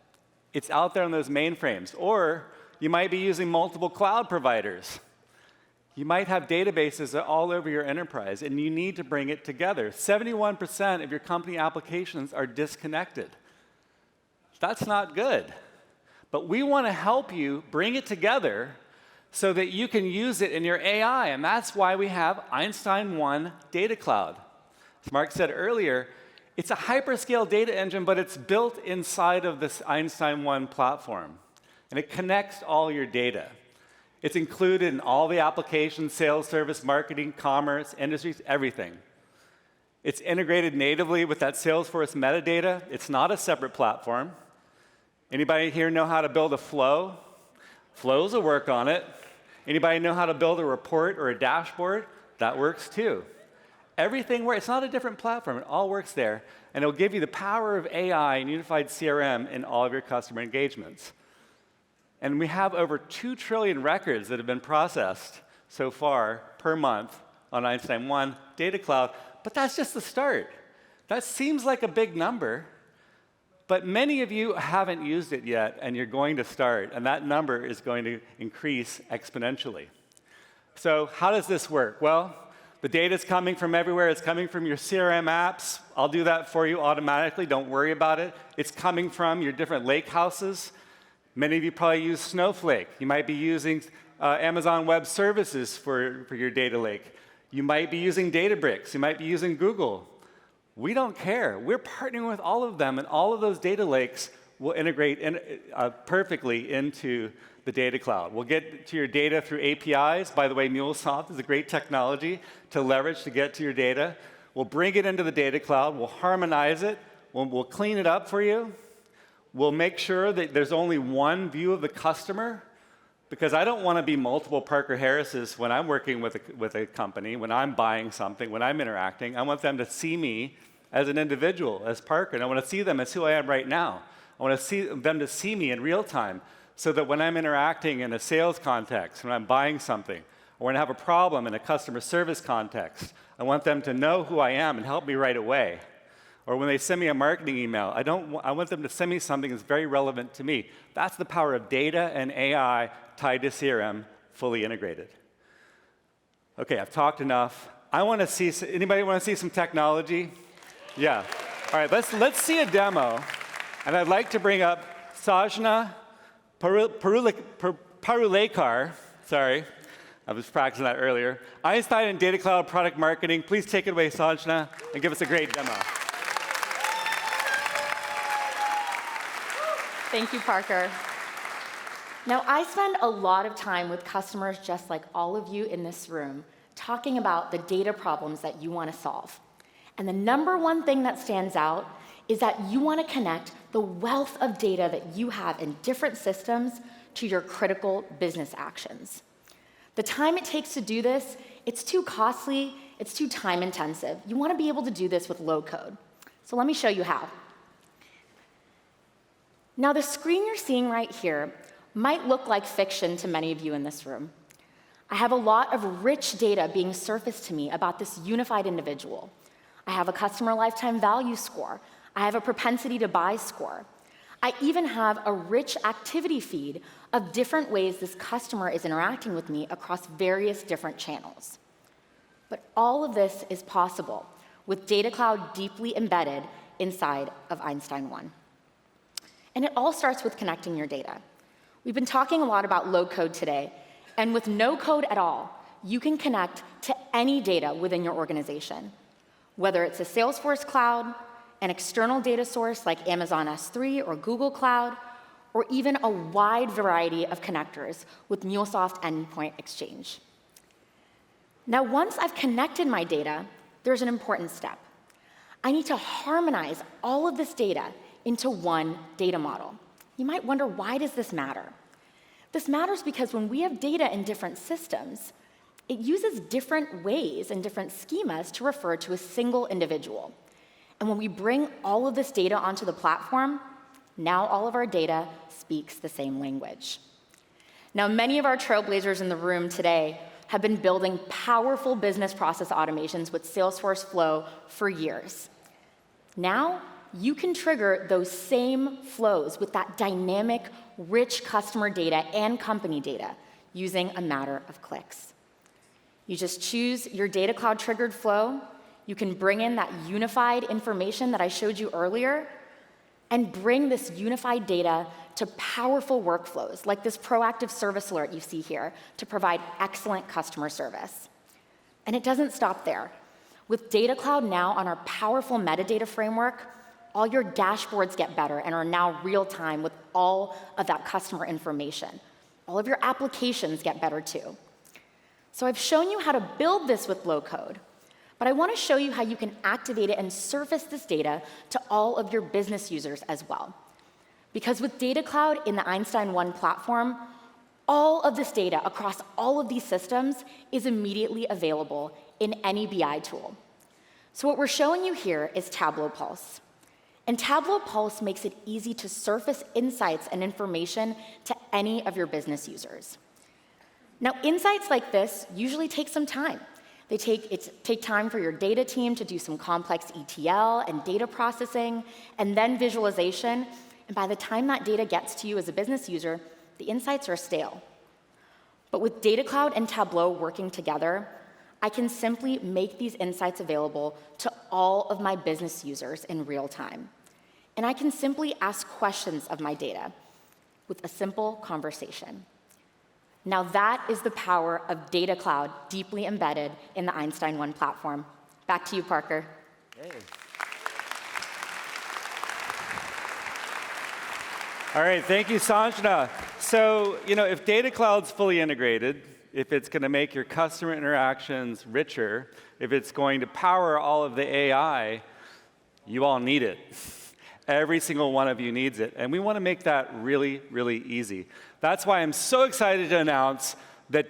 it's out there on those mainframes. Or you might be using multiple cloud providers. You might have databases all over your enterprise, and you need to bring it together. 71% of your company applications are disconnected. That's not good. But we want to help you bring it together so that you can use it in your AI, and that's why we have Einstein 1 Data Cloud. As Marc said earlier, it's a hyperscale data engine, but it's built inside of this Einstein 1 platform, and it connects all your data. It's included in all the applications, sales, service, marketing, commerce, industries, everything. It's integrated natively with that Salesforce metadata. It's not a separate platform. Anybody here know how to build a flow? Flows will work on it. Anybody know how to build a report or a dashboard? That works too. Everything works. It's not a different platform. It all works there. And it'll give you the power of AI and unified CRM in all of your customer engagements. And we have over 2 trillion records that have been processed so far per month on Einstein 1 Data Cloud. But that's just the start. That seems like a big number. But many of you haven't used it yet, and you're going to start, and that number is going to increase exponentially. So how does this work? Well, the data's coming from everywhere. It's coming from your CRM apps. I'll do that for you automatically. Don't worry about it. It's coming from your different lake houses. Many of you probably use Snowflake. You might be using Amazon Web Services for your data lake. You might be using Databricks. You might be using Google. We don't care. We're partnering with all of them, and all of those data lakes will integrate perfectly into the data cloud. We'll get to your data through APIs. By the way, MuleSoft is a great technology to leverage to get to your data. We'll bring it into the data cloud. We'll harmonize it. We'll clean it up for you. We'll make sure that there's only one view of the customer, because I don't want to be multiple Parker Harrises when I'm working with a company, when I'm buying something, when I'm interacting. I want them to see me as an individual, as Parker, and I want to see them as who I am right now. I want to see them to see me in real time, so that when I'm interacting in a sales context, when I'm buying something, or when I have a problem in a customer service context, I want them to know who I am and help me right away. Or when they send me a marketing email, I want them to send me something that's very relevant to me. That's the power of data and AI tied to CRM, fully integrated. Okay, I've talked enough. Anybody want to see some technology? Yeah. All right, let's see a demo. And I'd like to bring up Sajna Parulekar. Sorry, I was practicing that earlier. Einstein and Data Cloud Product Marketing. Please take it away, Sajna, and give us a great demo. Thank you, Parker. Now, I spend a lot of time with customers just like all of you in this room, talking about the data problems that you want to solve. And the number one thing that stands out is that you want to connect the wealth of data that you have in different systems to your critical business actions. The time it takes to do this, it's too costly, It's too time intensive. You want to be able to do this with low code. So let me show you how. Now, the screen you're seeing right here might look like fiction to many of you in this room. I have a lot of rich data being surfaced to me about this unified individual. I have a customer lifetime value score. I have a propensity to buy score. I even have a rich activity feed of different ways this customer is interacting with me across various different channels. But all of this is possible with Data Cloud deeply embedded inside of Einstein 1. And it all starts with connecting your data. We've been talking a lot about low code today, and with no code at all, you can connect to any data within your organization. Whether it's a Salesforce cloud, an external data source like Amazon S3 or Google Cloud, or even a wide variety of connectors with MuleSoft Endpoint Exchange. Now, once I've connected my data, there's an important step. I need to harmonize all of this data into one data model. You might wonder, why does this matter? This matters because when we have data in different systems, it uses different ways and different schemas to refer to a single individual. And when we bring all of this data onto the platform, now all of our data speaks the same language. Now, many of our trailblazers in the room today have been building powerful business process automations with Salesforce Flow for years. Now, you can trigger those same flows with that dynamic, rich customer data and company data using a matter of clicks. You just choose your Data Cloud triggered flow. You can bring in that unified information that I showed you earlier and bring this unified data to powerful workflows like this proactive service alert you see here to provide excellent customer service. And it doesn't stop there. With Data Cloud now on our powerful metadata framework, all your dashboards get better and are now real time with all of that customer information. All of your applications get better too. So I've shown you how to build this with low code, but I want to show you how you can activate it and surface this data to all of your business users as well. Because with Data Cloud in the Einstein 1 platform, all of this data across all of these systems is immediately available in any BI tool. So what we're showing you here is Tableau Pulse. And Tableau Pulse makes it easy to surface insights and information to any of your business users. Now, insights like this usually take some time. They take time for your data team to do some complex ETL and data processing, and then visualization. And by the time that data gets to you as a business user, the insights are stale. But with Data Cloud and Tableau working together, I can simply make these insights available to all of my business users in real time. And I can simply ask questions of my data with a simple conversation. Now that is the power of Data Cloud deeply embedded in the Einstein 1 platform. Back to you, Parker. Hey. All right, thank you, Sanjna. So, if Data Cloud's fully integrated, if it's going to make your customer interactions richer, if it's going to power all of the AI, you all need it. Every single one of you needs it. And we want to make that really, really easy. That's why I'm so excited to announce that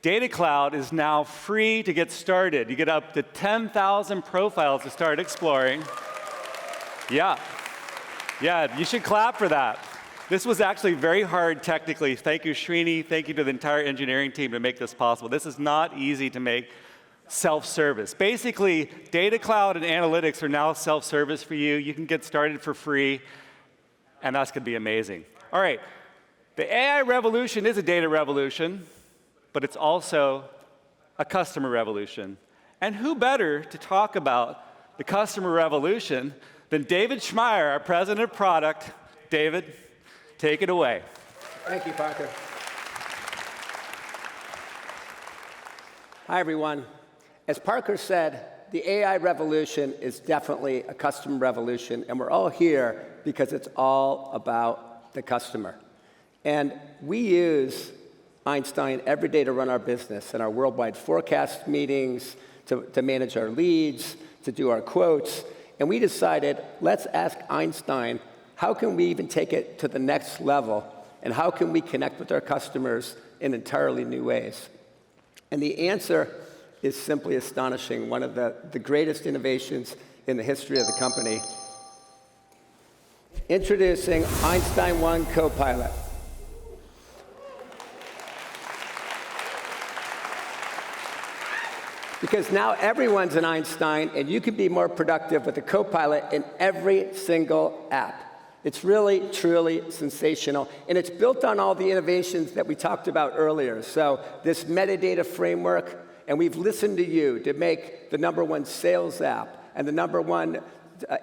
Data Cloud is now free to get started. You get up to 10,000 profiles to start exploring. Yeah, you should clap for that. This was actually very hard technically. Thank you, Srini. Thank you to the entire engineering team to make this possible. This is not easy to make self-service. Basically, Data Cloud and analytics are now self-service for you. You can get started for free, and that's going to be amazing. All right, the AI revolution is a data revolution, but it's also a customer revolution. And who better to talk about the customer revolution than David Schmaier, our president of product. David, take it away. Thank you, Parker. Hi, everyone. As Parker said, the AI revolution is definitely a customer revolution, and we're all here because it's all about the customer. And we use Einstein every day to run our business and our worldwide forecast meetings, to manage our leads, to do our quotes. And we decided, let's ask Einstein, how can we even take it to the next level, and how can we connect with our customers in entirely new ways? And the answer is simply astonishing, one of the greatest innovations in the history of the company. Introducing Einstein 1 Copilot. Because now everyone's an Einstein, and you can be more productive with a Copilot in every single app. It's really, truly sensational, and it's built on all the innovations that we talked about earlier. So this metadata framework, and we've listened to you to make the #1 sales app and the #1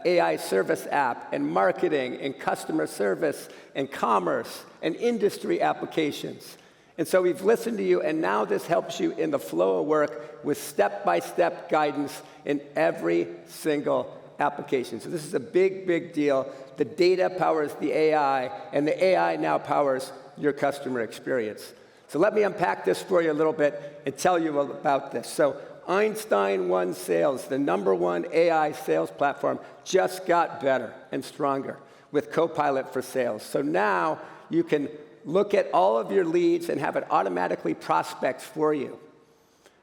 AI service app and marketing and customer service and commerce and industry applications. And so we've listened to you, and now this helps you in the flow of work with step-by-step guidance in every single application. So this is a big, big deal. The data powers the AI, and the AI now powers your customer experience. So let me unpack this for you a little bit and tell you about this. So Einstein 1 Sales, the #1 AI sales platform, just got better and stronger with Copilot for Sales. So now you can look at all of your leads and have it automatically prospect for you.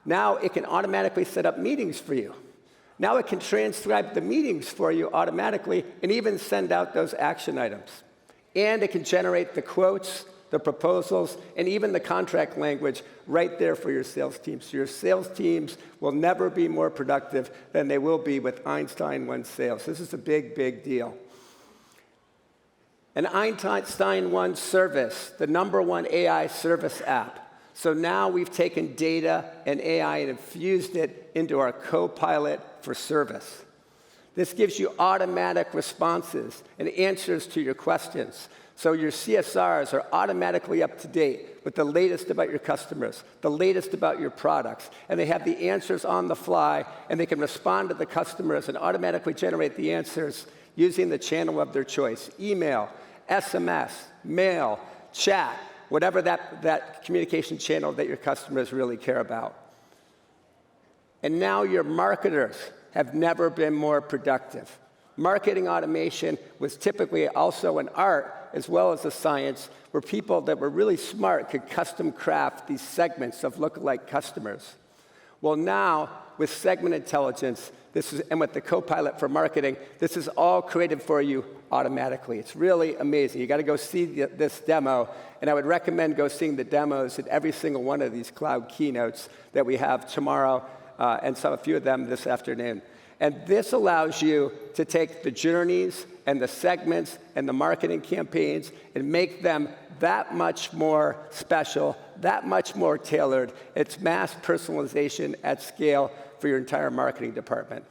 Now it can automatically set up meetings for you. Now it can transcribe the meetings for you automatically and even send out those action items. And it can generate the quotes, the proposals, and even the contract language right there for your sales teams. So your sales teams will never be more productive than they will be with Einstein 1 Sales. This is a big, big deal. An Einstein 1 Service, the #1 AI service app. So now we've taken data and AI and infused it into our Copilot for Service. This gives you automatic responses and answers to your questions. So your CSRs are automatically up to date with the latest about your customers, the latest about your products, and they have the answers on the fly, and they can respond to the customers and automatically generate the answers using the channel of their choice: email, SMS, mail, chat, whatever that communication channel that your customers really care about. And now your marketers have never been more productive. Marketing automation was typically also an art as well as a science, where people that were really smart could custom craft these segments of lookalike customers. Well, now with segment intelligence, and with the Copilot for marketing, this is all created for you automatically. It's really amazing. You got to go see this demo, and I would recommend go seeing the demos at every single one of these cloud keynotes that we have tomorrow, and a few of them this afternoon. And this allows you to take the journeys and the segments and the marketing campaigns and make them that much more special, that much more tailored. It's mass personalization at scale for your entire marketing department.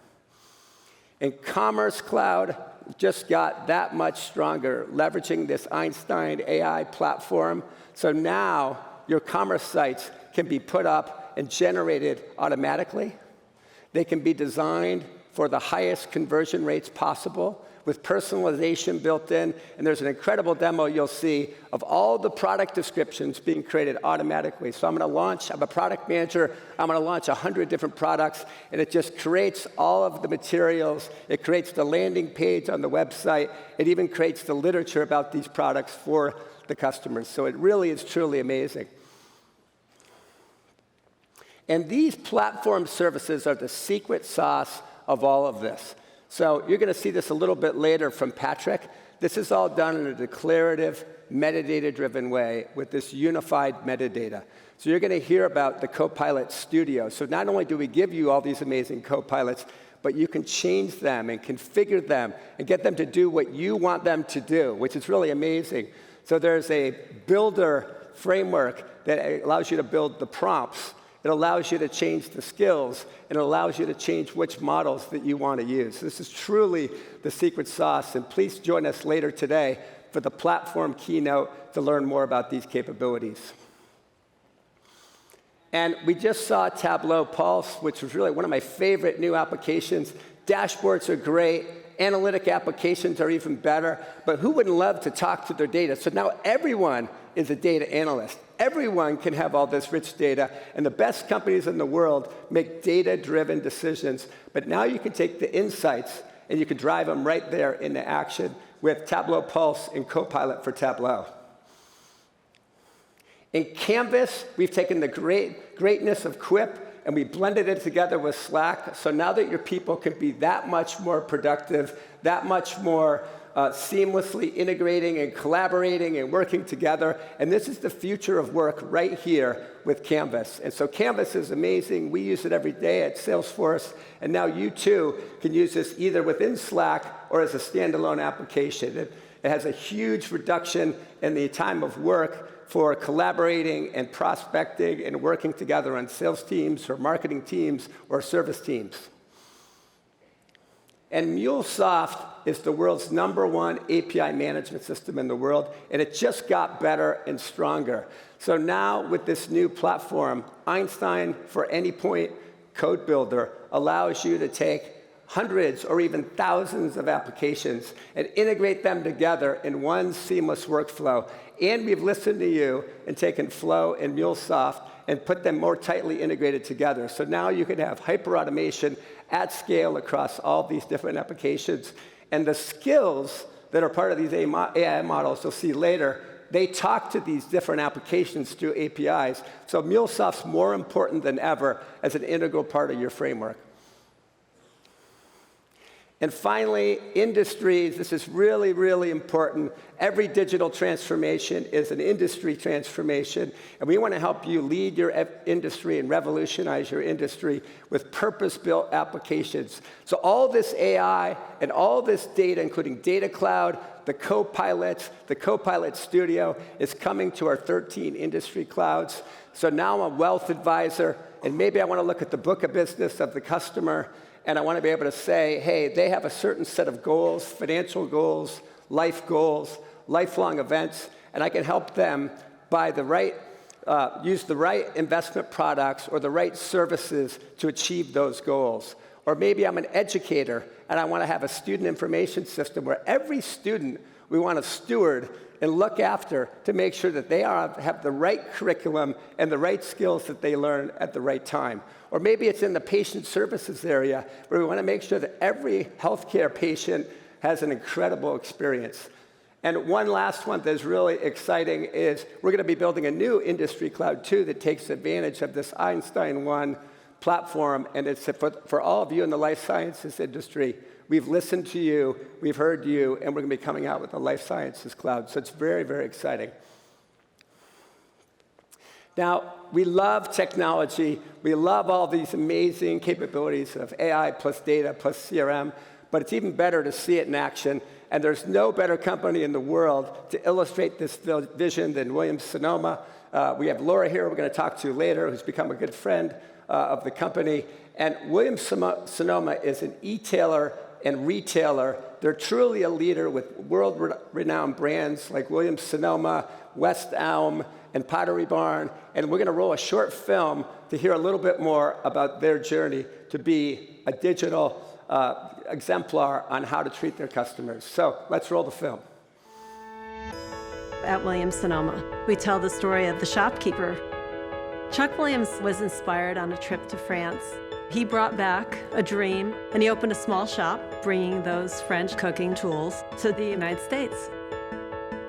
And Commerce Cloud just got that much stronger, leveraging this Einstein AI platform. So now your commerce sites can be put up and generated automatically. They can be designed for the highest conversion rates possible with personalization built in. And there's an incredible demo you'll see of all the product descriptions being created automatically. So I'm a product manager, I'm going to launch 100 different products, and it just creates all of the materials. It creates the landing page on the website. It even creates the literature about these products for the customers. So it really is truly amazing. And these platform services are the secret sauce of all of this. So you're going to see this a little bit later from Patrick. This is all done in a declarative, metadata-driven way with this unified metadata. So you're going to hear about the Copilot Studio. So not only do we give you all these amazing Copilots, but you can change them and configure them and get them to do what you want them to do, which is really amazing. So there's a builder framework that allows you to build the prompts. It allows you to change the skills, and it allows you to change which models that you want to use. This is truly the secret sauce, and please join us later today for the platform keynote to learn more about these capabilities. And we just saw Tableau Pulse, which was really one of my favorite new applications. Dashboards are great. Analytic applications are even better. But who wouldn't love to talk to their data? So now everyone is a data analyst. Everyone can have all this rich data, and the best companies in the world make data-driven decisions. But now you can take the insights, and you can drive them right there into action with Tableau Pulse and Copilot for Tableau. In Canvas, we've taken the greatness of Quip and we blended it together with Slack. So now that your people can be that much more productive, that much more seamlessly integrating and collaborating and working together. And this is the future of work right here with Canvas. And so Canvas is amazing. We use it every day at Salesforce. And now you too can use this either within Slack or as a standalone application. It has a huge reduction in the time of work for collaborating and prospecting and working together on sales teams or marketing teams or service teams. And MuleSoft is the world's #1 API management system in the world, and it just got better and stronger. So now with this new platform, Einstein for Anypoint Code Builder allows you to take hundreds or even thousands of applications and integrate them together in one seamless workflow. And we've listened to you and taken Flow and MuleSoft and put them more tightly integrated together. So now you can have hyper-automation at scale across all these different applications. And the skills that are part of these AI models, you'll see later, they talk to these different applications through APIs. So MuleSoft's more important than ever as an integral part of your framework. And finally, industries. This is really, really important. Every digital transformation is an industry transformation, and we want to help you lead your industry and revolutionize your industry with purpose-built applications. So all this AI and all this data, including Data Cloud, the Copilot Studio, is coming to our 13 industry clouds. So now I'm a wealth advisor, and maybe I want to look at the book of business of the customer, and I want to be able to say, hey, they have a certain set of goals, financial goals, lifelong events, and I can help them buy the right, use the right investment products or the right services to achieve those goals. Or maybe I'm an educator, and I want to have a student information system where every student we want to steward and look after to make sure that they have the right curriculum and the right skills that they learn at the right time. Or maybe it's in the patient services area where we want to make sure that every healthcare patient has an incredible experience. And one last one that's really exciting is we're going to be building a new industry cloud too that takes advantage of this Einstein 1 platform, and it's for all of you in the life sciences industry. We've listened to you, we've heard you, and we're going to be coming out with a life sciences cloud. So it's very, very exciting. Now, we love technology. We love all these amazing capabilities of AI plus data plus CRM, but it's even better to see it in action. And there's no better company in the world to illustrate this vision than Williams-Sonoma. We have Laura here, we're going to talk to later, who's become a good friend of the company. And Williams-Sonoma is an e-tailer and retailer. They're truly a leader with world-renowned brands like Williams-Sonoma, West Elm, and Pottery Barn. And we're going to roll a short film to hear a little bit more about their journey to be a digital exemplar on how to treat their customers. So let's roll the film. At Williams-Sonoma, we tell the story of the shopkeeper. Chuck Williams was inspired on a trip to France. He brought back a dream, and he opened a small shop, bringing those French cooking tools to the United States.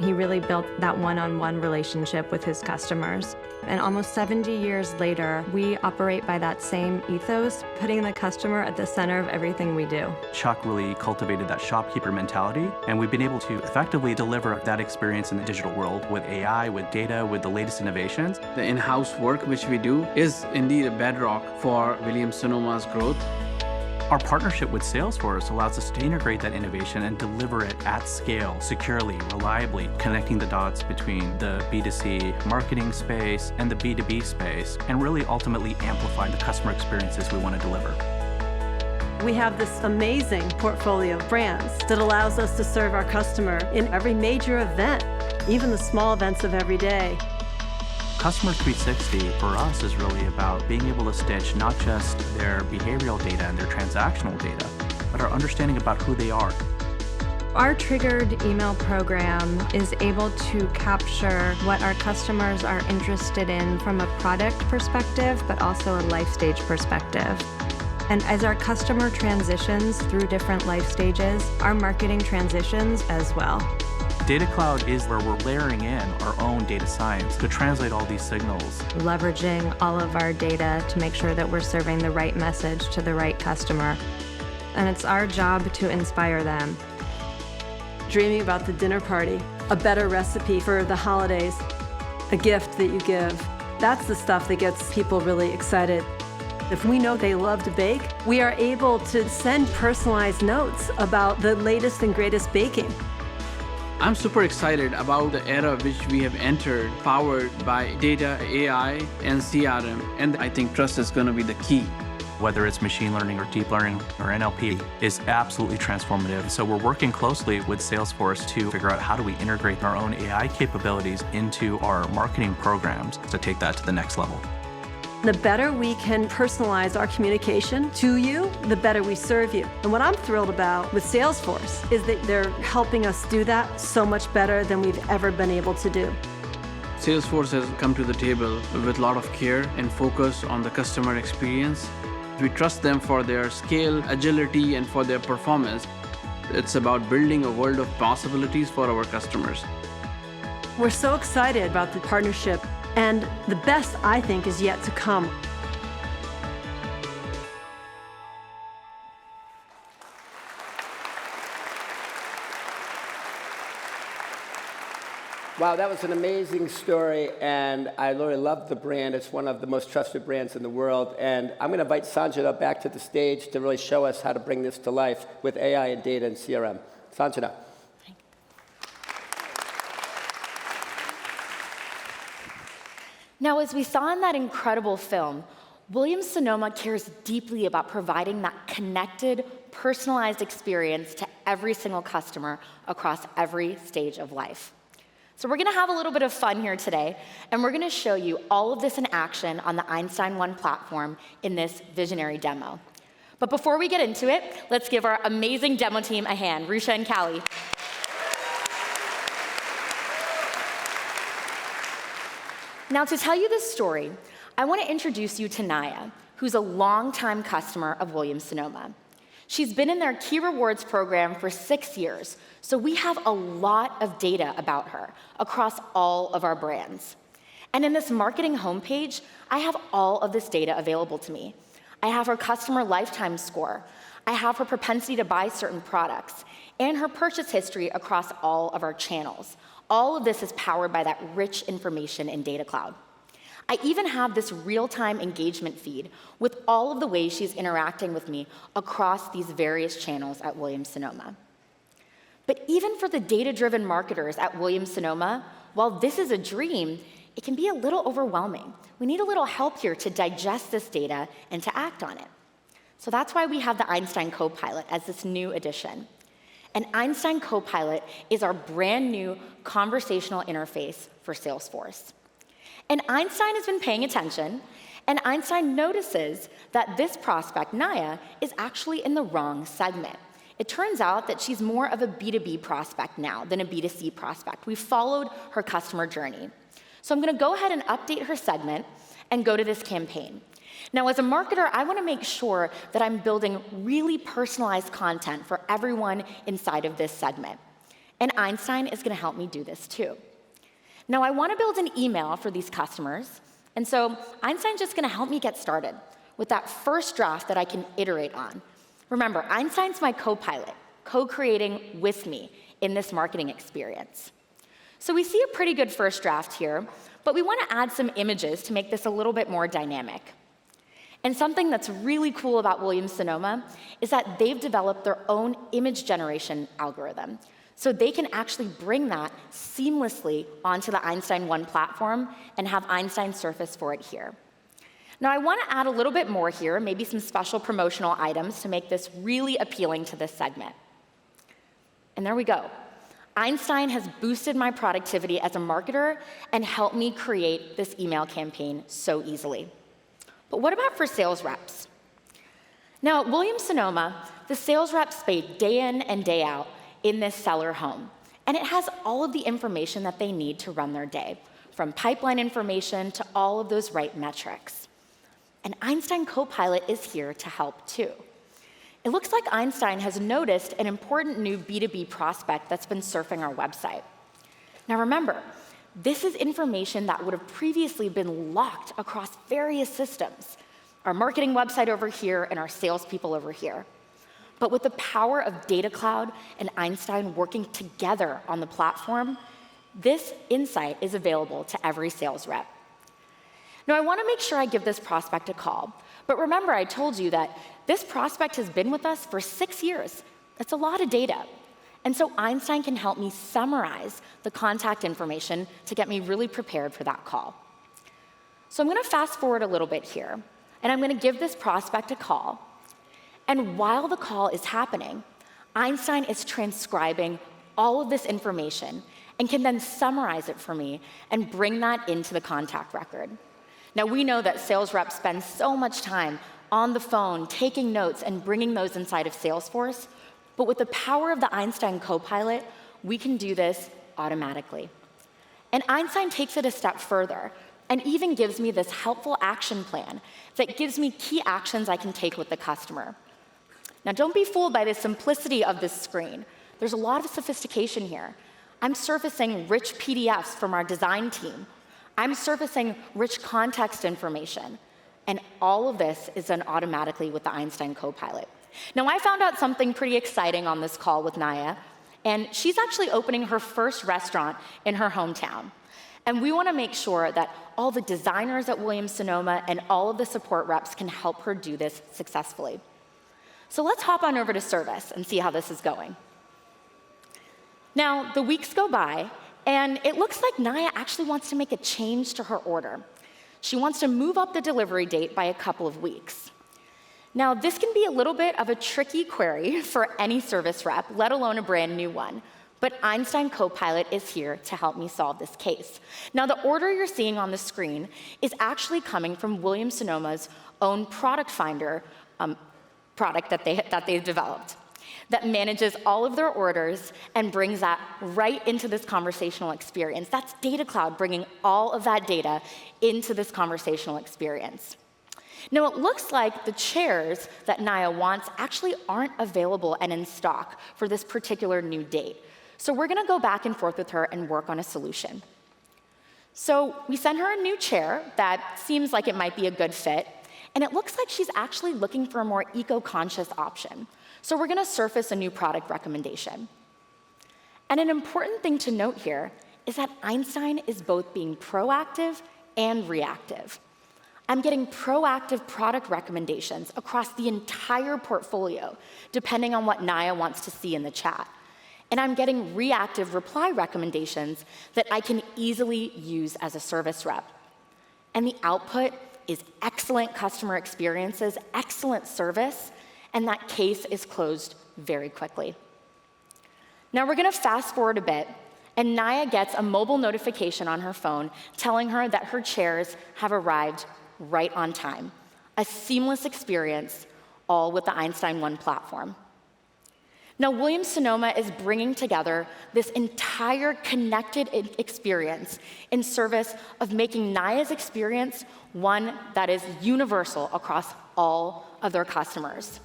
He really built that one-on-one relationship with his customers. And almost 70 years later, we operate by that same ethos, putting the customer at the center of everything we do. Chuck really cultivated that shopkeeper mentality, and we've been able to effectively deliver that experience in the digital world with AI, with data, with the latest innovations. The in-house work which we do is indeed a bedrock for Williams-Sonoma's growth. Our partnership with Salesforce allows us to integrate that innovation and deliver it at scale, securely, reliably, connecting the dots between the B2C marketing space and the B2B space, and really ultimately amplify the customer experiences we want to deliver. We have this amazing portfolio of brands that allows us to serve our customer in every major event, even the small events of every day. Customer 360 for us is really about being able to stitch not just their behavioral data and their transactional data, but our understanding about who they are. Our triggered email program is able to capture what our customers are interested in from a product perspective, but also a life stage perspective. And as our customer transitions through different life stages, our marketing transitions as well. Data Cloud is where we're layering in our own data science to translate all these signals. Leveraging all of our data to make sure that we're serving the right message to the right customer. And it's our job to inspire them. Dreaming about the dinner party, a better recipe for the holidays, a gift that you give. That's the stuff that gets people really excited. If we know they love to bake, we are able to send personalized notes about the latest and greatest baking. I'm super excited about the era which we have entered, powered by data, AI, and CRM, and I think trust is going to be the key. Whether it's machine learning or deep learning or NLP, is absolutely transformative. So we're working closely with Salesforce to figure out how do we integrate our own AI capabilities into our marketing programs to take that to the next level. The better we can personalize our communication to you, the better we serve you. And what I'm thrilled about with Salesforce is that they're helping us do that so much better than we've ever been able to do. Salesforce has come to the table with a lot of care and focus on the customer experience. We trust them for their scale, agility, and for their performance. It's about building a world of possibilities for our customers. We're so excited about the partnership, and the best, I think, is yet to come. Wow, that was an amazing story, and I really love the brand. It's one of the most trusted brands in the world, and I'm going to invite Sanjana back to the stage to really show us how to bring this to life with AI and data and CRM. Sanjana. Now, as we saw in that incredible film, Williams-Sonoma cares deeply about providing that connected, personalized experience to every single customer across every stage of life. So we're going to have a little bit of fun here today, and we're going to show you all of this in action on the Einstein One platform in this visionary demo. But before we get into it, let's give our amazing demo team a hand, Rusha and Callie. Now, to tell you this story, I want to introduce you to Naya, who's a longtime customer of Williams-Sonoma. She's been in their Key Rewards program for 6 years, so we have a lot of data about her across all of our brands. And in this marketing homepage, I have all of this data available to me. I have her customer lifetime score, I have her propensity to buy certain products, and her purchase history across all of our channels. All of this is powered by that rich information in Data Cloud. I even have this real-time engagement feed with all of the ways she's interacting with me across these various channels at Williams-Sonoma. But even for the data-driven marketers at Williams-Sonoma, while this is a dream, it can be a little overwhelming. We need a little help here to digest this data and to act on it. So that's why we have the Einstein Copilot as this new addition. And Einstein Copilot is our brand new conversational interface for Salesforce. And Einstein has been paying attention, and Einstein notices that this prospect, Naya, is actually in the wrong segment. It turns out that she's more of a B2B prospect now than a B2C prospect. We've followed her customer journey. So I'm going to go ahead and update her segment and go to this campaign. Now, as a marketer, I want to make sure that I'm building really personalized content for everyone inside of this segment. And Einstein is going to help me do this too. Now, I want to build an email for these customers, and so Einstein's just going to help me get started with that first draft that I can iterate on. Remember, Einstein's my co-pilot, co-creating with me in this marketing experience. So we see a pretty good first draft here, but we want to add some images to make this a little bit more dynamic. And something that's really cool about Williams-Sonoma is that they've developed their own image generation algorithm. So they can actually bring that seamlessly onto the Einstein One platform and have Einstein surface for it here. Now, I want to add a little bit more here, maybe some special promotional items to make this really appealing to this segment. And there we go. Einstein has boosted my productivity as a marketer and helped me create this email campaign so easily. But what about for sales reps? Now, at Williams-Sonoma, the sales reps stay day in and day out in this seller home, and it has all of the information that they need to run their day, from pipeline information to all of those right metrics. And Einstein Copilot is here to help too. It looks like Einstein has noticed an important new B2B prospect that's been surfing our website. Now remember, this is information that would have previously been locked across various systems, our marketing website over here and our salespeople over here. But with the power of Data Cloud and Einstein working together on the platform, this insight is available to every sales rep. Now, I want to make sure I give this prospect a call. But remember, I told you that this prospect has been with us for 6 years. That's a lot of data. And so Einstein can help me summarize the contact information to get me really prepared for that call. So I'm going to fast forward a little bit here, and I'm going to give this prospect a call. And while the call is happening, Einstein is transcribing all of this information and can then summarize it for me and bring that into the contact record. Now, we know that sales reps spend so much time on the phone, taking notes and bringing those inside of Salesforce, but with the power of the Einstein Copilot, we can do this automatically. And Einstein takes it a step further and even gives me this helpful action plan that gives me key actions I can take with the customer. Now, don't be fooled by the simplicity of this screen. There's a lot of sophistication here. I'm surfacing rich PDFs from our design team. I'm surfacing rich context information. And all of this is done automatically with the Einstein Copilot. Now, I found out something pretty exciting on this call with Naya, and she's actually opening her first restaurant in her hometown. And we want to make sure that all the designers at Williams-Sonoma and all of the support reps can help her do this successfully. So let's hop on over to service and see how this is going. Now, the weeks go by, and it looks like Naya actually wants to make a change to her order. She wants to move up the delivery date by a couple of weeks. Now, this can be a little bit of a tricky query for any service rep, let alone a brand new one. But Einstein Copilot is here to help me solve this case. Now, the order you're seeing on the screen is actually coming from Williams-Sonoma's own product finder product that they've developed that manages all of their orders and brings that right into this conversational experience. That's Data Cloud, bringing all of that data into this conversational experience. Now, it looks like the chairs that Naya wants actually aren't available and in stock for this particular new date. So we're going to go back and forth with her and work on a solution. So we send her a new chair that seems like it might be a good fit, and it looks like she's actually looking for a more eco-conscious option. So we're going to surface a new product recommendation. And an important thing to note here is that Einstein is both being proactive and reactive. I'm getting proactive product recommendations across the entire portfolio, depending on what Naya wants to see in the chat. And I'm getting reactive reply recommendations that I can easily use as a service rep. And the output is excellent customer experiences, excellent service, and that case is closed very quickly. Now we're going to fast forward a bit, and Naya gets a mobile notification on her phone telling her that her chairs have arrived right on time. A seamless experience, all with the Einstein One platform. Now, Williams-Sonoma is bringing together this entire connected experience in service of making Naya's experience one that is universal across all of their customers.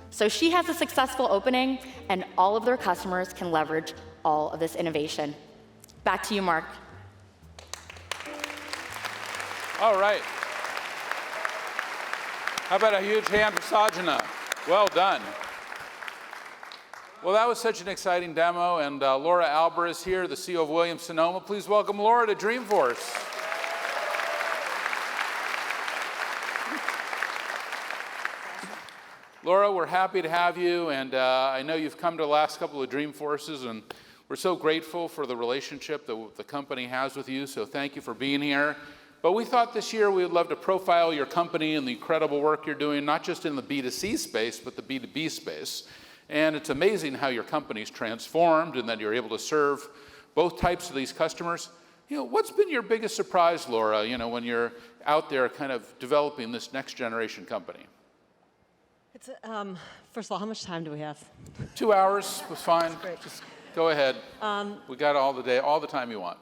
So she has a successful opening, and all of their customers can leverage all of this innovation. Back to you, Marc. All right. How about a huge hand for Sajana? Well done. Well, that was such an exciting demo, and Laura Alber is here, the CEO of Williams-Sonoma. Please welcome Laura to Dreamforce. Laura, we're happy to have you, and I know you've come to the last couple of Dreamforces, and we're so grateful for the relationship that the company has with you, so thank you for being here. But we thought this year we would love to profile your company and the incredible work you're doing, not just in the B2C space, but the B2B space. And it's amazing how your company's transformed and that you're able to serve both types of these customers. You know, what's been your biggest surprise, Laura, you know, when you're out there kind of developing this next generation company? It's, first of all, how much time do we have? 2 hours was fine. Great. Just go ahead. We got all the day, all the time you want.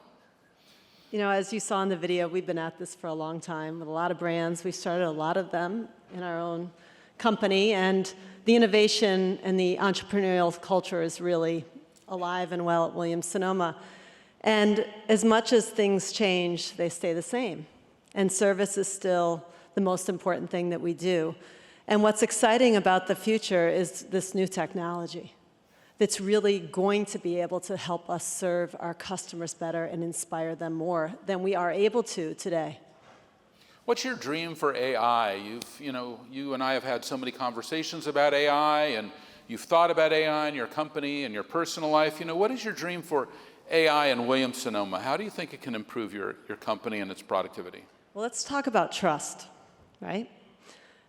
You know, as you saw in the video, we've been at this for a long time with a lot of brands. We started a lot of them in our own company, and the innovation and the entrepreneurial culture is really alive and well at Williams-Sonoma. And as much as things change, they stay the same. And service is still the most important thing that we do. And what's exciting about the future is this new technology that's really going to be able to help us serve our customers better and inspire them more than we are able to today. What's your dream for AI? You and I have had so many conversations about AI, and you've thought about AI in your company and your personal life. What is your dream for AI in Williams-Sonoma? How do you think it can improve your company and its productivity? Well, let's talk about trust, right?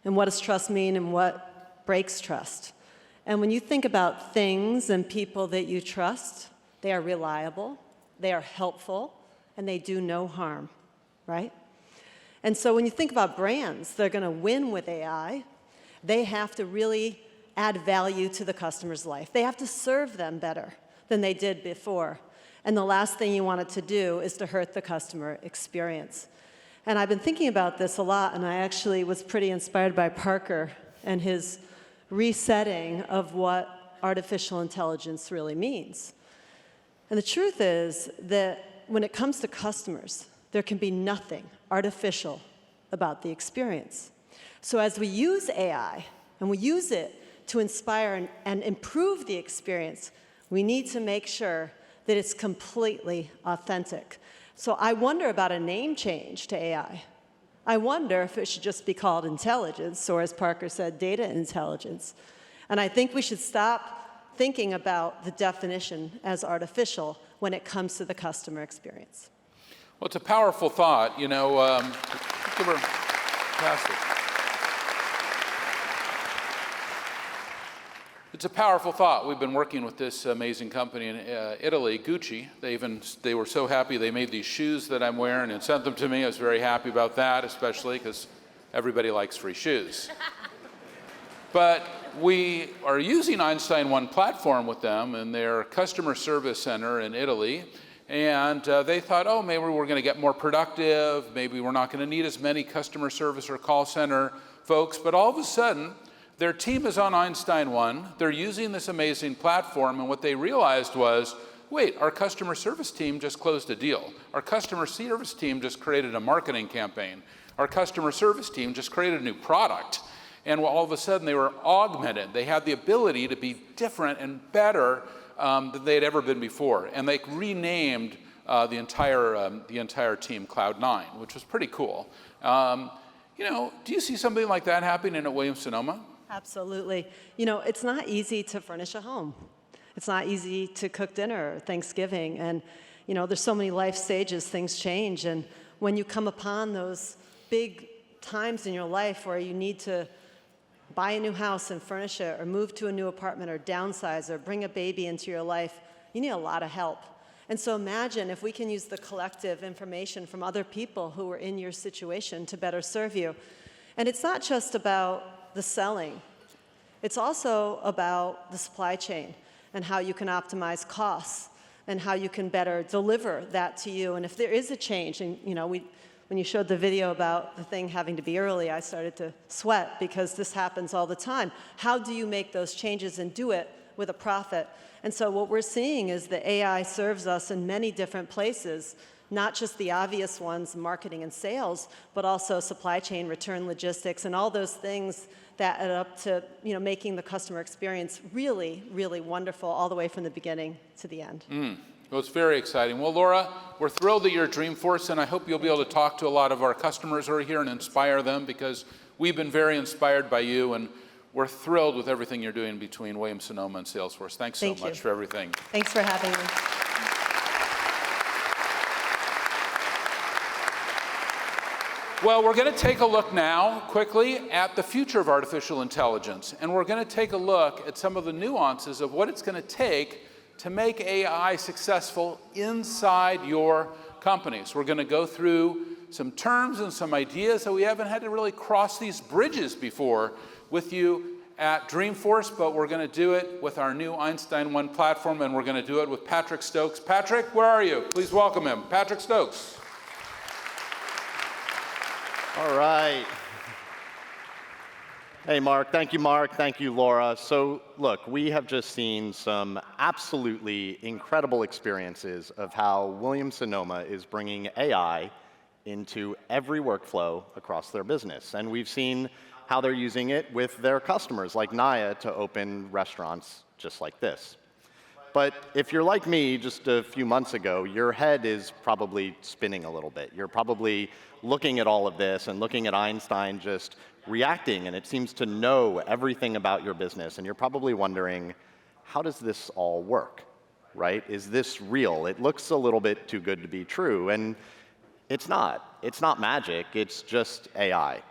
And what does trust mean and what breaks trust? And when you think about things and people that you trust, they are reliable, they are helpful, and they do no harm, right? And so when you think about brands, they're going to win with AI. They have to really add value to the customer's life. They have to serve them better than they did before. And the last thing you want it to do is to hurt the customer experience. And I've been thinking about this a lot, and I actually was pretty inspired by Parker and his resetting of what artificial intelligence really means. And the truth is that when it comes to customers, there can be nothing artificial about the experience. So as we use AI, and we use it to inspire and improve the experience, we need to make sure that it's completely authentic. So I wonder about a name change to AI. I wonder if it should just be called intelligence, or as Parker said, data intelligence. And I think we should stop thinking about the definition as artificial when it comes to the customer experience. Well, it's a powerful thought. Give her pass it. It's a powerful thought. We've been working with this amazing company in Italy, Gucci. They were so happy they made these shoes that I'm wearing and sent them to me. I was very happy about that, especially because everybody likes free shoes. But we are using Einstein One platform with them in their customer service center in Italy. And they thought, oh, maybe we're going to get more productive. Maybe we're not going to need as many customer service or call center folks. But all of a sudden, their team is on Einstein One. They're using this amazing platform. And what they realized was, wait, our customer service team just closed a deal. Our customer service team just created a marketing campaign. Our customer service team just created a new product. And all of a sudden, they were augmented. They had the ability to be different and better than they had ever been before. And they renamed the entire team Cloud9, which was pretty cool. Do you see something like that happening at Williams-Sonoma? Absolutely. It's not easy to furnish a home. It's not easy to cook dinner or Thanksgiving. And, there's so many life stages, things change. And when you come upon those big times in your life where you need to buy a new house and furnish it, or move to a new apartment, or downsize, or bring a baby into your life, you need a lot of help. And so imagine if we can use the collective information from other people who are in your situation to better serve you. And it's not just about the selling. It's also about the supply chain and how you can optimize costs and how you can better deliver that to you. And if there is a change, and when you showed the video about the thing having to be early, I started to sweat because this happens all the time. How do you make those changes and do it with a profit? And so what we're seeing is that AI serves us in many different places, not just the obvious ones, marketing and sales, but also supply chain, return logistics, and all those things that add up to making the customer experience really, really wonderful all the way from the beginning to the end. Well, it's very exciting. Well, Laura, we're thrilled that you're at Dreamforce, and I hope you'll be able to talk to a lot of our customers who are here and inspire them, because we've been very inspired by you, and we're thrilled with everything you're doing between Williams-Sonoma and Salesforce. Thanks so much for everything. Thanks for having me. Well, we're going to take a look now, quickly, at the future of artificial intelligence. And we're going to take a look at some of the nuances of what it's going to take to make AI successful inside your companies. We're going to go through some terms and some ideas that we haven't had to really cross these bridges before with you at Dreamforce, but we're going to do it with our new Einstein One platform, and we're going to do it with Patrick Stokes. Patrick, where are you? Please welcome him. Patrick Stokes. All right. Hey, Marc. Thank you, Marc. Thank you, Laura. So, look, we have just seen some absolutely incredible experiences of how Williams-Sonoma is bringing AI into every workflow across their business. And we've seen how they're using it with their customers, like Naya, to open restaurants just like this. But if you're like me just a few months ago, your head is probably spinning a little bit. You're probably looking at all of this and looking at Einstein just reacting, and it seems to know everything about your business. And you're probably wondering, how does this all work, right? Is this real? It looks a little bit too good to be true. And it's not. It's not magic. It's just AI.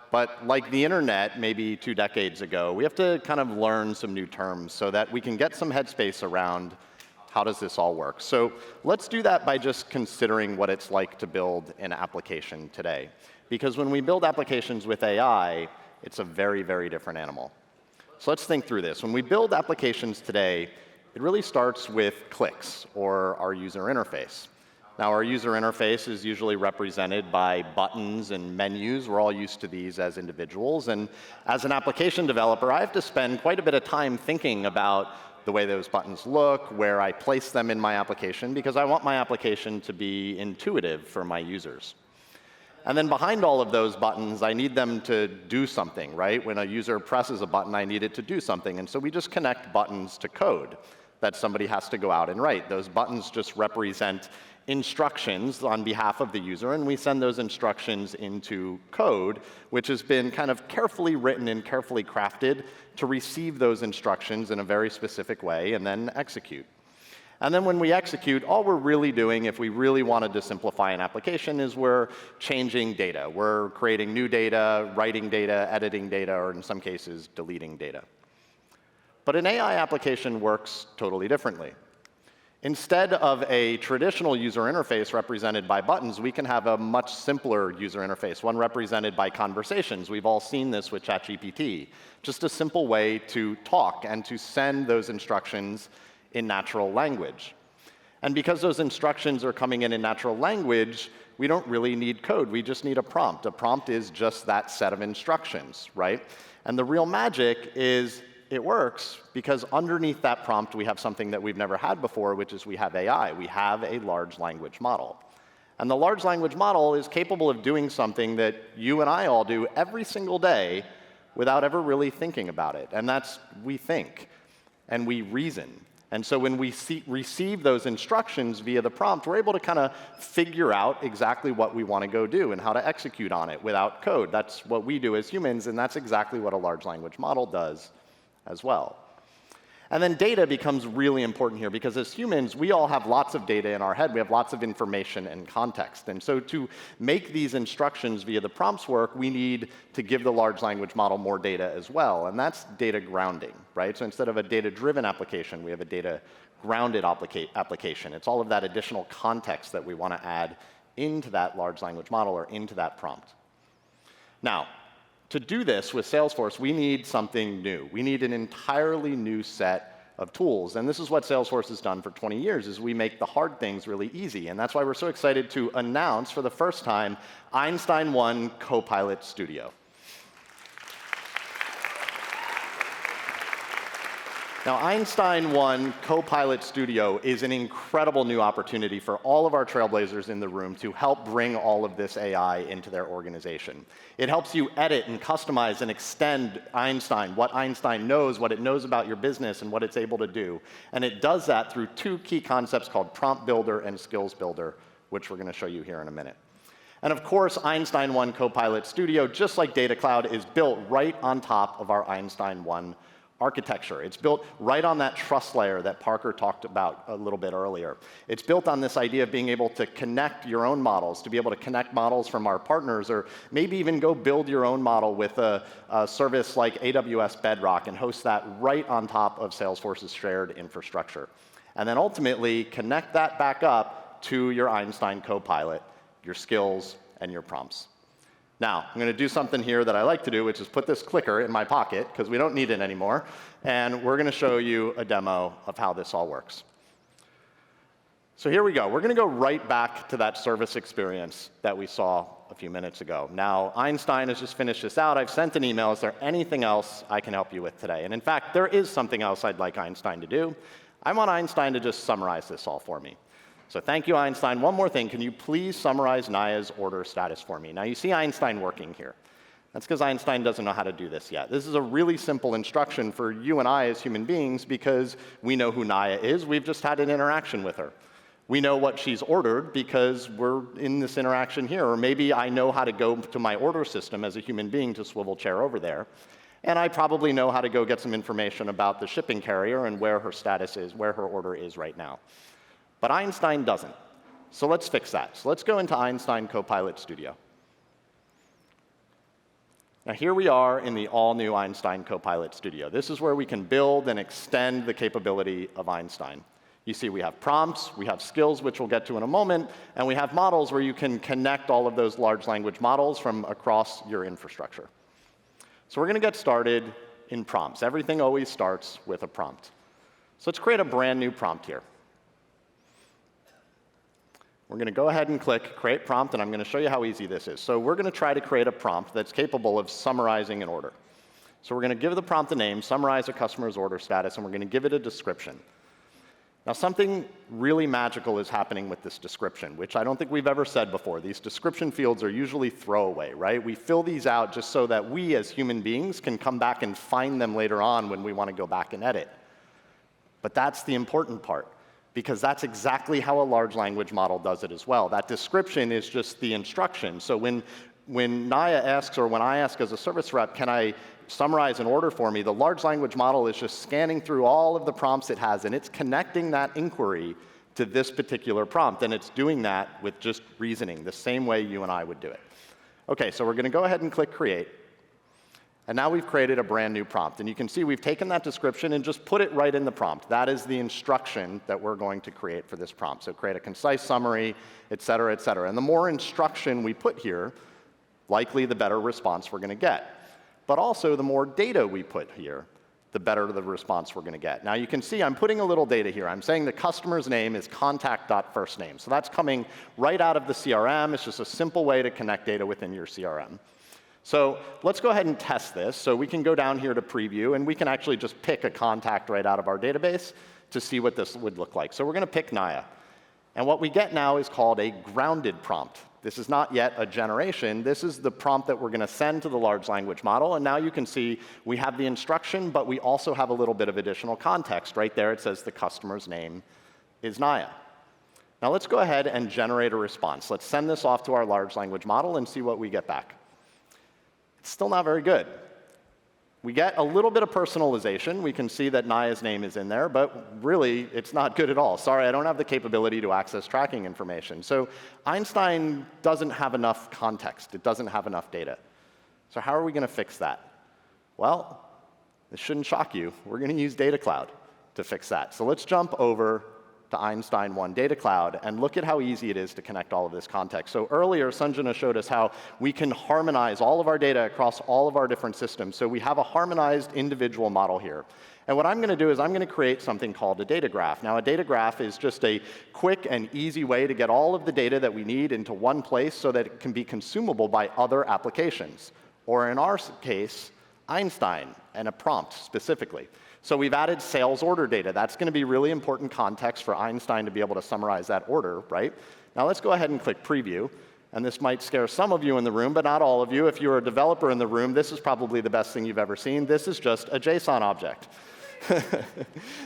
But like the internet maybe 2 decades ago, we have to kind of learn some new terms so that we can get some headspace around how does this all work. So let's do that by just considering what it's like to build an application today. Because when we build applications with AI, it's a very, very different animal. So let's think through this. When we build applications today, it really starts with clicks, or our user interface. Now, our user interface is usually represented by buttons and menus. We're all used to these as individuals. And as an application developer, I have to spend quite a bit of time thinking about the way those buttons look, where I place them in my application, because I want my application to be intuitive for my users. And then behind all of those buttons, I need them to do something, right? When a user presses a button, I need it to do something. And so we just connect buttons to code that somebody has to go out and write. Those buttons just represent instructions on behalf of the user, and we send those instructions into code, which has been kind of carefully written and carefully crafted to receive those instructions in a very specific way and then execute. And then when we execute, all we're really doing, if we really wanted to simplify an application, is we're changing data. We're creating new data, writing data, editing data, or in some cases, deleting data. But an AI application works totally differently. Instead of a traditional user interface represented by buttons, we can have a much simpler user interface, one represented by conversations. We've all seen this with ChatGPT. Just a simple way to talk and to send those instructions in natural language. And because those instructions are coming in natural language, we don't really need code. We just need a prompt. A prompt is just that set of instructions, right? And the real magic is it works because underneath that prompt, we have something that we've never had before, which is we have AI. We have a large language model. And the large language model is capable of doing something that you and I all do every single day without ever really thinking about it. And that's we think and we reason. And so when we receive those instructions via the prompt, we're able to kind of figure out exactly what we want to go do and how to execute on it without code. That's what we do as humans, and that's exactly what a large language model does as well. And then data becomes really important here because as humans, we all have lots of data in our head. We have lots of information and context. And so to make these instructions via the prompts work, we need to give the large language model more data as well. And that's data grounding, right? So instead of a data-driven application, we have a data-grounded application. It's all of that additional context that we want to add into that large language model or into that prompt. Now, to do this with Salesforce, we need something new. We need an entirely new set of tools. And this is what Salesforce has done for 20 years, is we make the hard things really easy. And that's why we're so excited to announce for the first time Einstein 1 Copilot Studio. Now, Einstein 1 Copilot Studio is an incredible new opportunity for all of our trailblazers in the room to help bring all of this AI into their organization. It helps you edit and customize and extend Einstein, what Einstein knows, what it knows about your business, and what it's able to do. And it does that through 2 key concepts called Prompt Builder and Skills Builder, which we're going to show you here in a minute. And of course, Einstein 1 Copilot Studio, just like Data Cloud, is built right on top of our Einstein 1 architecture. It's built right on that trust layer that Parker talked about a little bit earlier. It's built on this idea of being able to connect your own models, to be able to connect models from our partners, or maybe even go build your own model with a service like AWS Bedrock and host that right on top of Salesforce's shared infrastructure. And then ultimately connect that back up to your Einstein Copilot, your skills, and your prompts. Now, I'm going to do something here that I like to do, which is put this clicker in my pocket, because we don't need it anymore, and we're going to show you a demo of how this all works. So here we go. We're going to go right back to that service experience that we saw a few minutes ago. Now, Einstein has just finished this out. I've sent an email. Is there anything else I can help you with today? And in fact, there is something else I'd like Einstein to do. I want Einstein to just summarize this all for me. So thank you, Einstein. One more thing. Can you please summarize Naya's order status for me? Now, you see Einstein working here. That's because Einstein doesn't know how to do this yet. This is a really simple instruction for you and I as human beings because we know who Naya is. We've just had an interaction with her. We know what she's ordered because we're in this interaction here. Or maybe I know how to go to my order system as a human being to swivel chair over there. And I probably know how to go get some information about the shipping carrier and where her status is, where her order is right now. But Einstein doesn't. So let's fix that. So let's go into Einstein Copilot Studio. Now here we are in the all-new Einstein Copilot Studio. This is where we can build and extend the capability of Einstein. You see we have prompts, we have skills, which we'll get to in a moment, and we have models where you can connect all of those large language models from across your infrastructure. So we're going to get started in prompts. Everything always starts with a prompt. So let's create a brand new prompt here. We're going to go ahead and click Create Prompt, and I'm going to show you how easy this is. So we're going to try to create a prompt that's capable of summarizing an order. So we're going to give the prompt a name, summarize a customer's order status, and we're going to give it a description. Now, something really magical is happening with this description, which I don't think we've ever said before. These description fields are usually throwaway, right? We fill these out just so that we as human beings can come back and find them later on when we want to go back and edit. But that's the important part, because that's exactly how a large language model does it as well. That description is just the instruction. So when Naya asks, or when I ask as a service rep, can I summarize an order for me, the large language model is just scanning through all of the prompts it has, and it's connecting that inquiry to this particular prompt, and it's doing that with just reasoning, the same way you and I would do it. OK, so we're going to go ahead and click Create. And now we've created a brand new prompt. And you can see we've taken that description and just put it right in the prompt. That is the instruction that we're going to create for this prompt. So create a concise summary, et cetera, et cetera. And the more instruction we put here, likely the better response we're going to get. But also, the more data we put here, the better the response we're going to get. Now, you can see I'm putting a little data here. I'm saying the customer's name is contact.firstname. So that's coming right out of the CRM. It's just a simple way to connect data within your CRM. So let's go ahead and test this. So we can go down here to preview, and we can actually just pick a contact right out of our database to see what this would look like. So we're going to pick Naya. And what we get now is called a grounded prompt. This is not yet a generation. This is the prompt that we're going to send to the large language model. And now you can see we have the instruction, but we also have a little bit of additional context. Right there, it says the customer's name is Naya. Now let's go ahead and generate a response. Let's send this off to our large language model and see what we get back. It's still not very good. We get a little bit of personalization. We can see that Naya's name is in there, but really, it's not good at all. Sorry, I don't have the capability to access tracking information. So Einstein doesn't have enough context. It doesn't have enough data. So how are we going to fix that? Well, this shouldn't shock you. We're going to use Data Cloud to fix that. So let's jump over to Einstein 1 Data Cloud and look at how easy it is to connect all of this context. So earlier, Sanjana showed us how we can harmonize all of our data across all of our different systems. So we have a harmonized individual model here. And what I'm going to do is I'm going to create something called a data graph. Now, a data graph is just a quick and easy way to get all of the data that we need into one place so that it can be consumable by other applications. Or in our case, Einstein and a prompt specifically. So we've added sales order data. That's going to be really important context for Einstein to be able to summarize that order, right? Now let's go ahead and click Preview. And this might scare some of you in the room, but not all of you. If you're a developer in the room, this is probably the best thing you've ever seen. This is just a JSON object.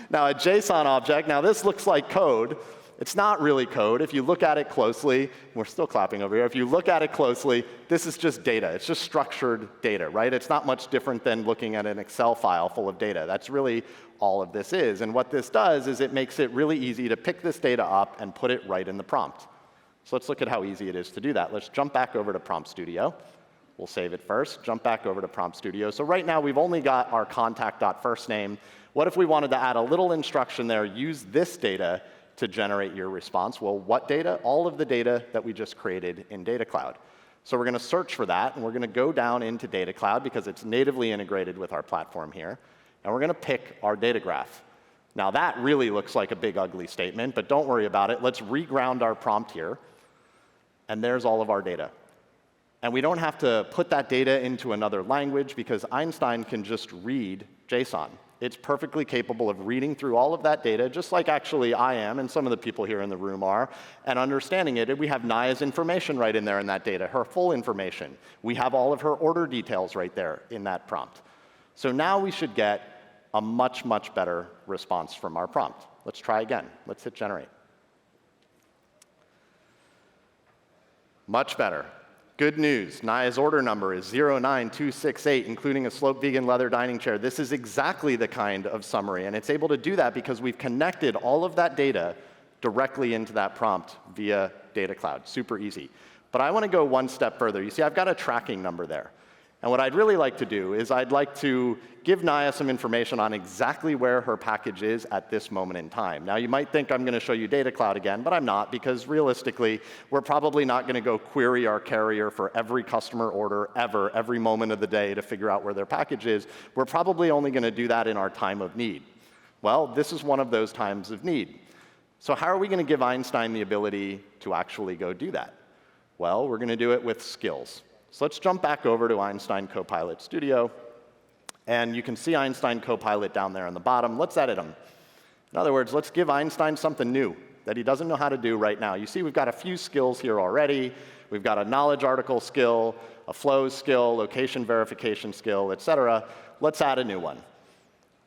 Now, a JSON object, now this looks like code. It's not really code. If you look at it closely, we're still clapping over here. If you look at it closely, this is just data. It's just structured data, right? It's not much different than looking at an Excel file full of data. That's really all of this is. And what this does is it makes it really easy to pick this data up and put it right in the prompt. So let's look at how easy it is to do that. Let's jump back over to Prompt Studio. We'll save it first. Jump back over to Prompt Studio. So right now, we've only got our contact.firstname. What if we wanted to add a little instruction there, use this data to generate your response? Well, what data? All of the data that we just created in Data Cloud. So we're going to search for that, and we're going to go down into Data Cloud because it's natively integrated with our platform here. And we're going to pick our data graph. Now, that really looks like a big, ugly statement, but don't worry about it. Let's reground our prompt here. And there's all of our data. And we don't have to put that data into another language because Einstein can just read JSON. It's perfectly capable of reading through all of that data, just like actually I am and some of the people here in the room are, and understanding it. And we have Naya's information right in there in that data, her full information. We have all of her order details right there in that prompt. So now we should get a much, much better response from our prompt. Let's try again. Let's hit generate. Much better. Good news, Naya's order number is 09268, including a sloped vegan leather dining chair. This is exactly the kind of summary, and it's able to do that because we've connected all of that data directly into that prompt via Data Cloud. Super easy. But I want to go one step further. You see, I've got a tracking number there. And what I'd really like to do is I'd like to give Naya some information on exactly where her package is at this moment in time. Now, you might think I'm going to show you Data Cloud again, but I'm not, because realistically, we're probably not going to go query our carrier for every customer order ever, every moment of the day to figure out where their package is. We're probably only going to do that in our time of need. Well, this is one of those times of need. So how are we going to give Einstein the ability to actually go do that? Well, we're going to do it with skills. So let's jump back over to Einstein Copilot Studio. And you can see Einstein Copilot down there on the bottom. Let's edit him. In other words, let's give Einstein something new that he doesn't know how to do right now. You see, we've got a few skills here already. We've got a knowledge article skill, a flows skill, location verification skill, et cetera. Let's add a new one.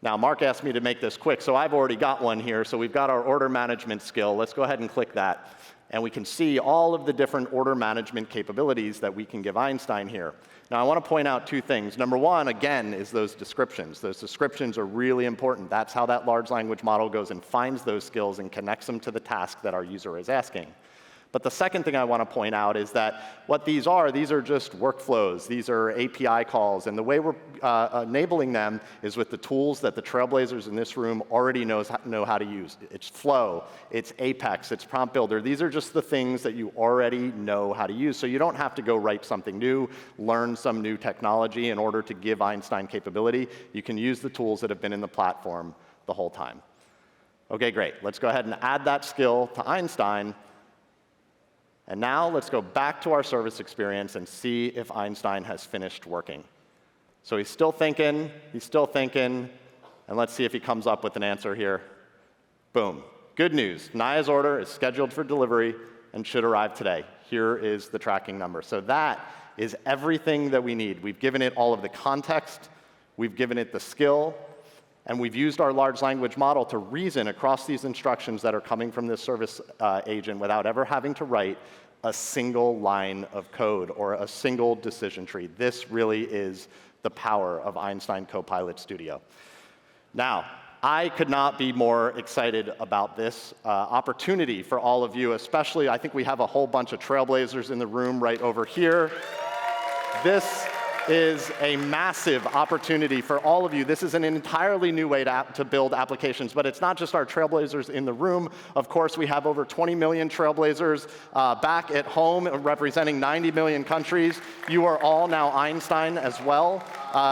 Now, Marc asked me to make this quick, so I've already got one here. So we've got our order management skill. Let's go ahead and click that. And we can see all of the different order management capabilities that we can give Einstein here. Now, I want to point out two things. Number one, again, is those descriptions. Those descriptions are really important. That's how that large language model goes and finds those skills and connects them to the task that our user is asking. But the second thing I want to point out is that what these are just workflows. These are API calls. And the way we're enabling them is with the tools that the trailblazers in this room already know how to use. It's Flow, it's Apex, it's Prompt Builder. These are just the things that you already know how to use. So you don't have to go write something new, learn some new technology in order to give Einstein capability. You can use the tools that have been in the platform the whole time. OK, great. Let's go ahead and add that skill to Einstein. And now let's go back to our service experience and see if Einstein has finished working. So he's still thinking, and let's see if he comes up with an answer here. Boom. Good news. Naya's order is scheduled for delivery and should arrive today. Here is the tracking number. So that is everything that we need. We've given it all of the context, we've given it the skill, and we've used our large language model to reason across these instructions that are coming from this service agent without ever having to write a single line of code or a single decision tree. This really is the power of Einstein Copilot Studio. Now, I could not be more excited about this opportunity for all of you, especially I think we have a whole bunch of trailblazers in the room right over here. This is a massive opportunity for all of you. This is an entirely new way to build applications, but it's not just our trailblazers in the room. Of course, we have over 20 million trailblazers back at home representing 90 million countries. You are all now Einstein as well.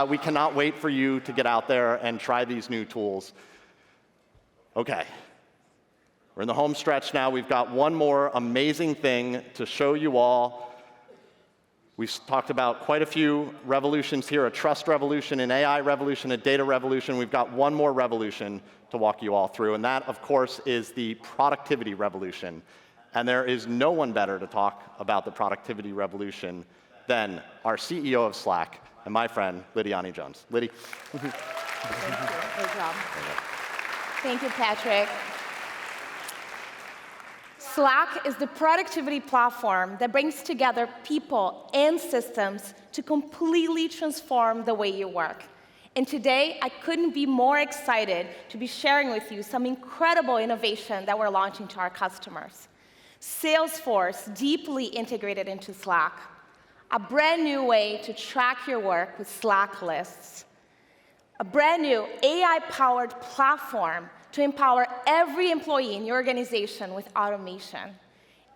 We cannot wait for you to get out there and try these new tools. OK. We're in the home stretch now. We've got one more amazing thing to show you all. We've talked about quite a few revolutions here, a trust revolution, an AI revolution, a data revolution. We've got one more revolution to walk you all through, and that, of course, is the productivity revolution. And there is no one better to talk about the productivity revolution than our CEO of Slack and my friend, Lidiane Jones. Liddy. Thank you. Great job. Thank you, Patrick. Slack is the productivity platform that brings together people and systems to completely transform the way you work. And today, I couldn't be more excited to be sharing with you some incredible innovation that we're launching to our customers. Salesforce deeply integrated into Slack, a brand new way to track your work with Slack lists, a brand new AI-powered platform to empower every employee in your organization with automation.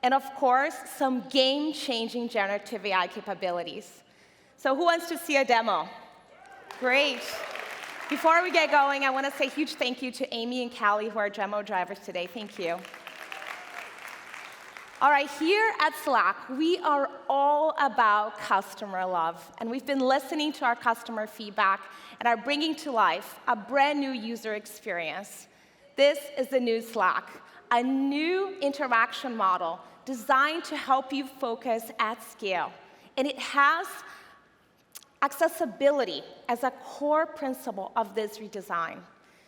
And of course, some game-changing generative AI capabilities. So who wants to see a demo? Great. Before we get going, I want to say a huge thank you to Amy and Callie, who are demo drivers today. Thank you. All right, here at Slack, we are all about customer love, and we've been listening to our customer feedback and are bringing to life a brand new user experience. This is the new Slack, a new interaction model designed to help you focus at scale. And it has accessibility as a core principle of this redesign.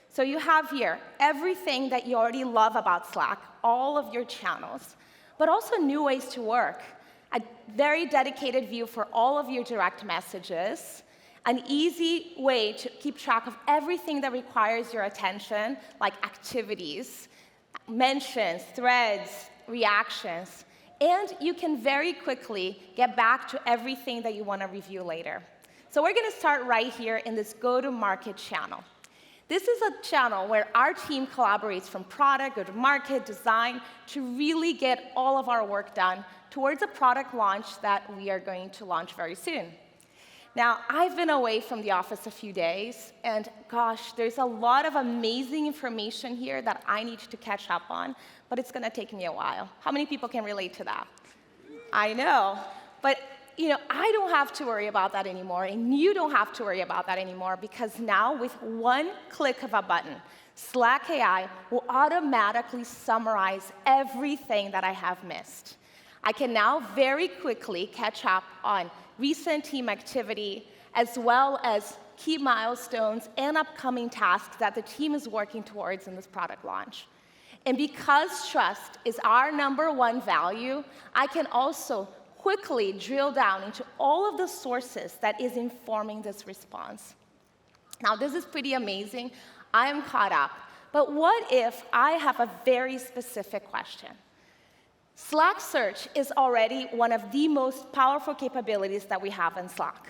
So you have here everything that you already love about Slack, all of your channels, but also new ways to work, a very dedicated view for all of your direct messages, an easy way to keep track of everything that requires your attention, like activities, mentions, threads, reactions, and you can very quickly get back to everything that you want to review later. So we're going to start right here in this go-to-market channel. This is a channel where our team collaborates from product, go-to-market, design, to really get all of our work done towards a product launch that we are going to launch very soon. Now, I've been away from the office a few days, and gosh, there's a lot of amazing information here that I need to catch up on, but it's going to take me a while. How many people can relate to that? I know, but I don't have to worry about that anymore, and you don't have to worry about that anymore, because now, with one click of a button, Slack AI will automatically summarize everything that I have missed. I can now very quickly catch up on recent team activity, as well as key milestones and upcoming tasks that the team is working towards in this product launch. And because trust is our #1 value, I can also quickly drill down into all of the sources that is informing this response. Now, this is pretty amazing. I am caught up. But what if I have a very specific question? Slack Search is already one of the most powerful capabilities that we have in Slack.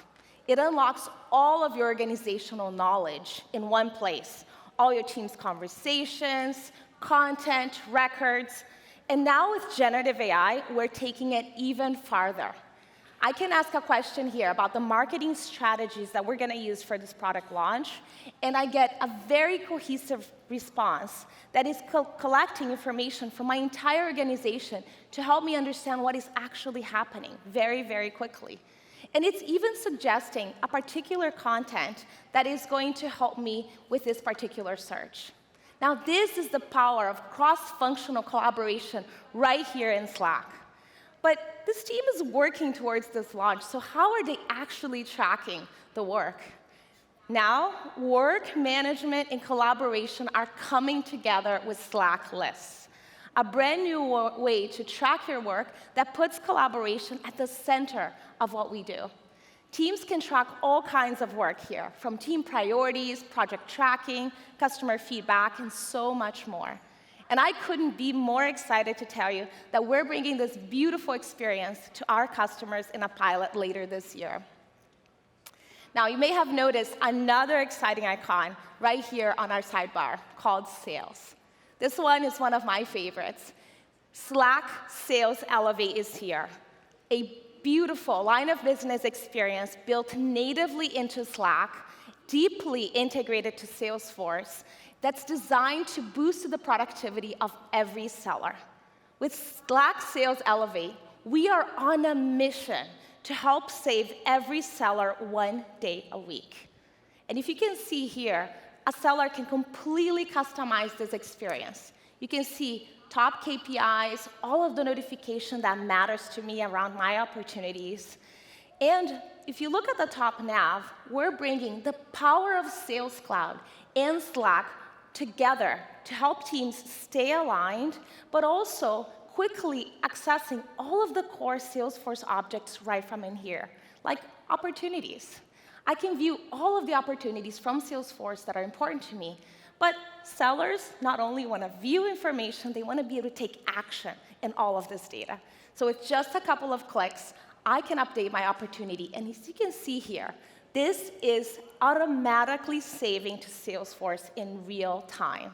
It unlocks all of your organizational knowledge in one place, all your team's conversations, content, records. And now with generative AI, we're taking it even farther. I can ask a question here about the marketing strategies that we're going to use for this product launch, and I get a very cohesive response that is collecting information from my entire organization to help me understand what is actually happening very, very quickly. And it's even suggesting a particular content that is going to help me with this particular search. Now, this is the power of cross-functional collaboration right here in Slack. But this team is working towards this launch, so how are they actually tracking the work? Now, work management and collaboration are coming together with Slack lists, a brand new way to track your work that puts collaboration at the center of what we do. Teams can track all kinds of work here, from team priorities, project tracking, customer feedback, and so much more. And I couldn't be more excited to tell you that we're bringing this beautiful experience to our customers in a pilot later this year. Now, you may have noticed another exciting icon right here on our sidebar called Sales. This one is one of my favorites. Slack Sales Elevate is here, a beautiful line of business experience built natively into Slack, deeply integrated to Salesforce, that's designed to boost the productivity of every seller. With Slack Sales Elevate, we are on a mission to help save every seller 1 day a week. And if you can see here, a seller can completely customize this experience. You can see top KPIs, all of the notification that matters to me around my opportunities. And if you look at the top nav, we're bringing the power of Sales Cloud and Slack together to help teams stay aligned, but also quickly accessing all of the core Salesforce objects right from in here, like opportunities. I can view all of the opportunities from Salesforce that are important to me, but sellers not only want to view information, they want to be able to take action in all of this data. So with just a couple of clicks, I can update my opportunity. And as you can see here, this is automatically saving to Salesforce in real time.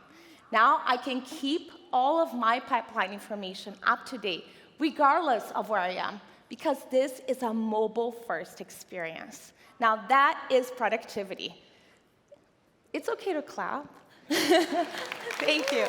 Now I can keep all of my pipeline information up to date, regardless of where I am, because this is a mobile-first experience. Now that is productivity. It's okay to clap. Thank you.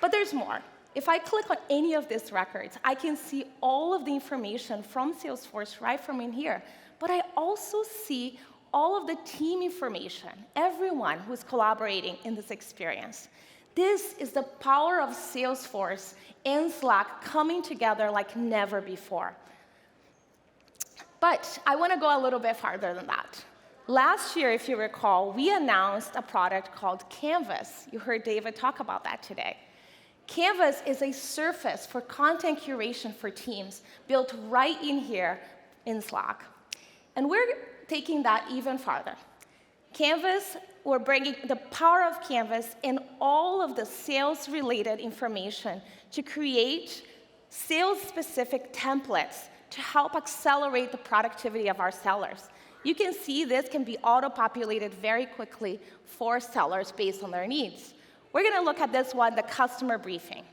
But there's more. If I click on any of these records, I can see all of the information from Salesforce right from in here. But I also see all of the team information, everyone who's collaborating in this experience. This is the power of Salesforce and Slack coming together like never before. But I want to go a little bit farther than that. Last year, if you recall, we announced a product called Canvas. You heard David talk about that today. Canvas is a surface for content curation for teams built right in here in Slack. And we're taking that even farther. Canvas, we're bringing the power of Canvas and all of the sales-related information to create sales-specific templates to help accelerate the productivity of our sellers. You can see this can be auto-populated very quickly for sellers based on their needs. We're going to look at this one, the customer briefing.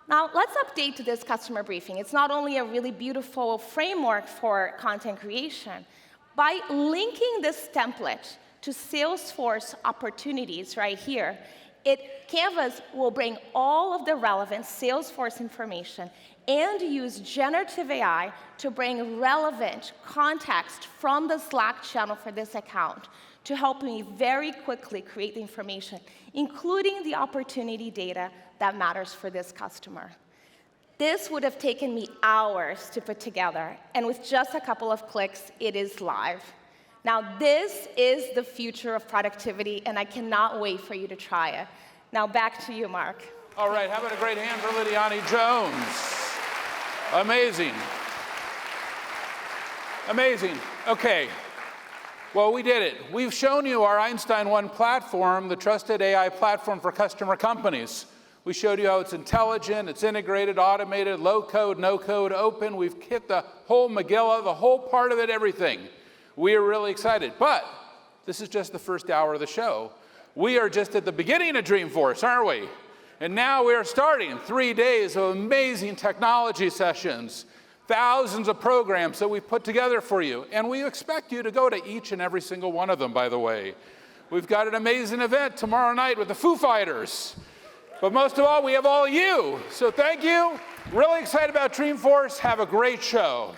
Now, let's update to this customer briefing. It's not only a really beautiful framework for content creation. By linking this template to Salesforce opportunities right here, Canvas will bring all of the relevant Salesforce information and use generative AI to bring relevant context from the Slack channel for this account to help me very quickly create the information, including the opportunity data that matters for this customer. This would have taken me hours to put together, and with just a couple of clicks, it is live. Now, this is the future of productivity, and I cannot wait for you to try it. Now, back to you, Marc. All right, how about a great hand for Lidiane Jones? Amazing. Amazing. Okay. Well, we did it. We've shown you our Einstein 1 platform, the trusted AI platform for customer companies. We showed you how it's intelligent, it's integrated, automated, low code, no code, open. We've hit the whole Megillah, the whole part of it, everything. We are really excited. But this is just the first hour of the show. We are just at the beginning of Dreamforce, aren't we? And now we are starting 3 days of amazing technology sessions, thousands of programs that we've put together for you. And we expect you to go to each and every single one of them, by the way. We've got an amazing event tomorrow night with the Foo Fighters. But most of all, we have all you. So thank you. Really excited about Dreamforce. Have a great show.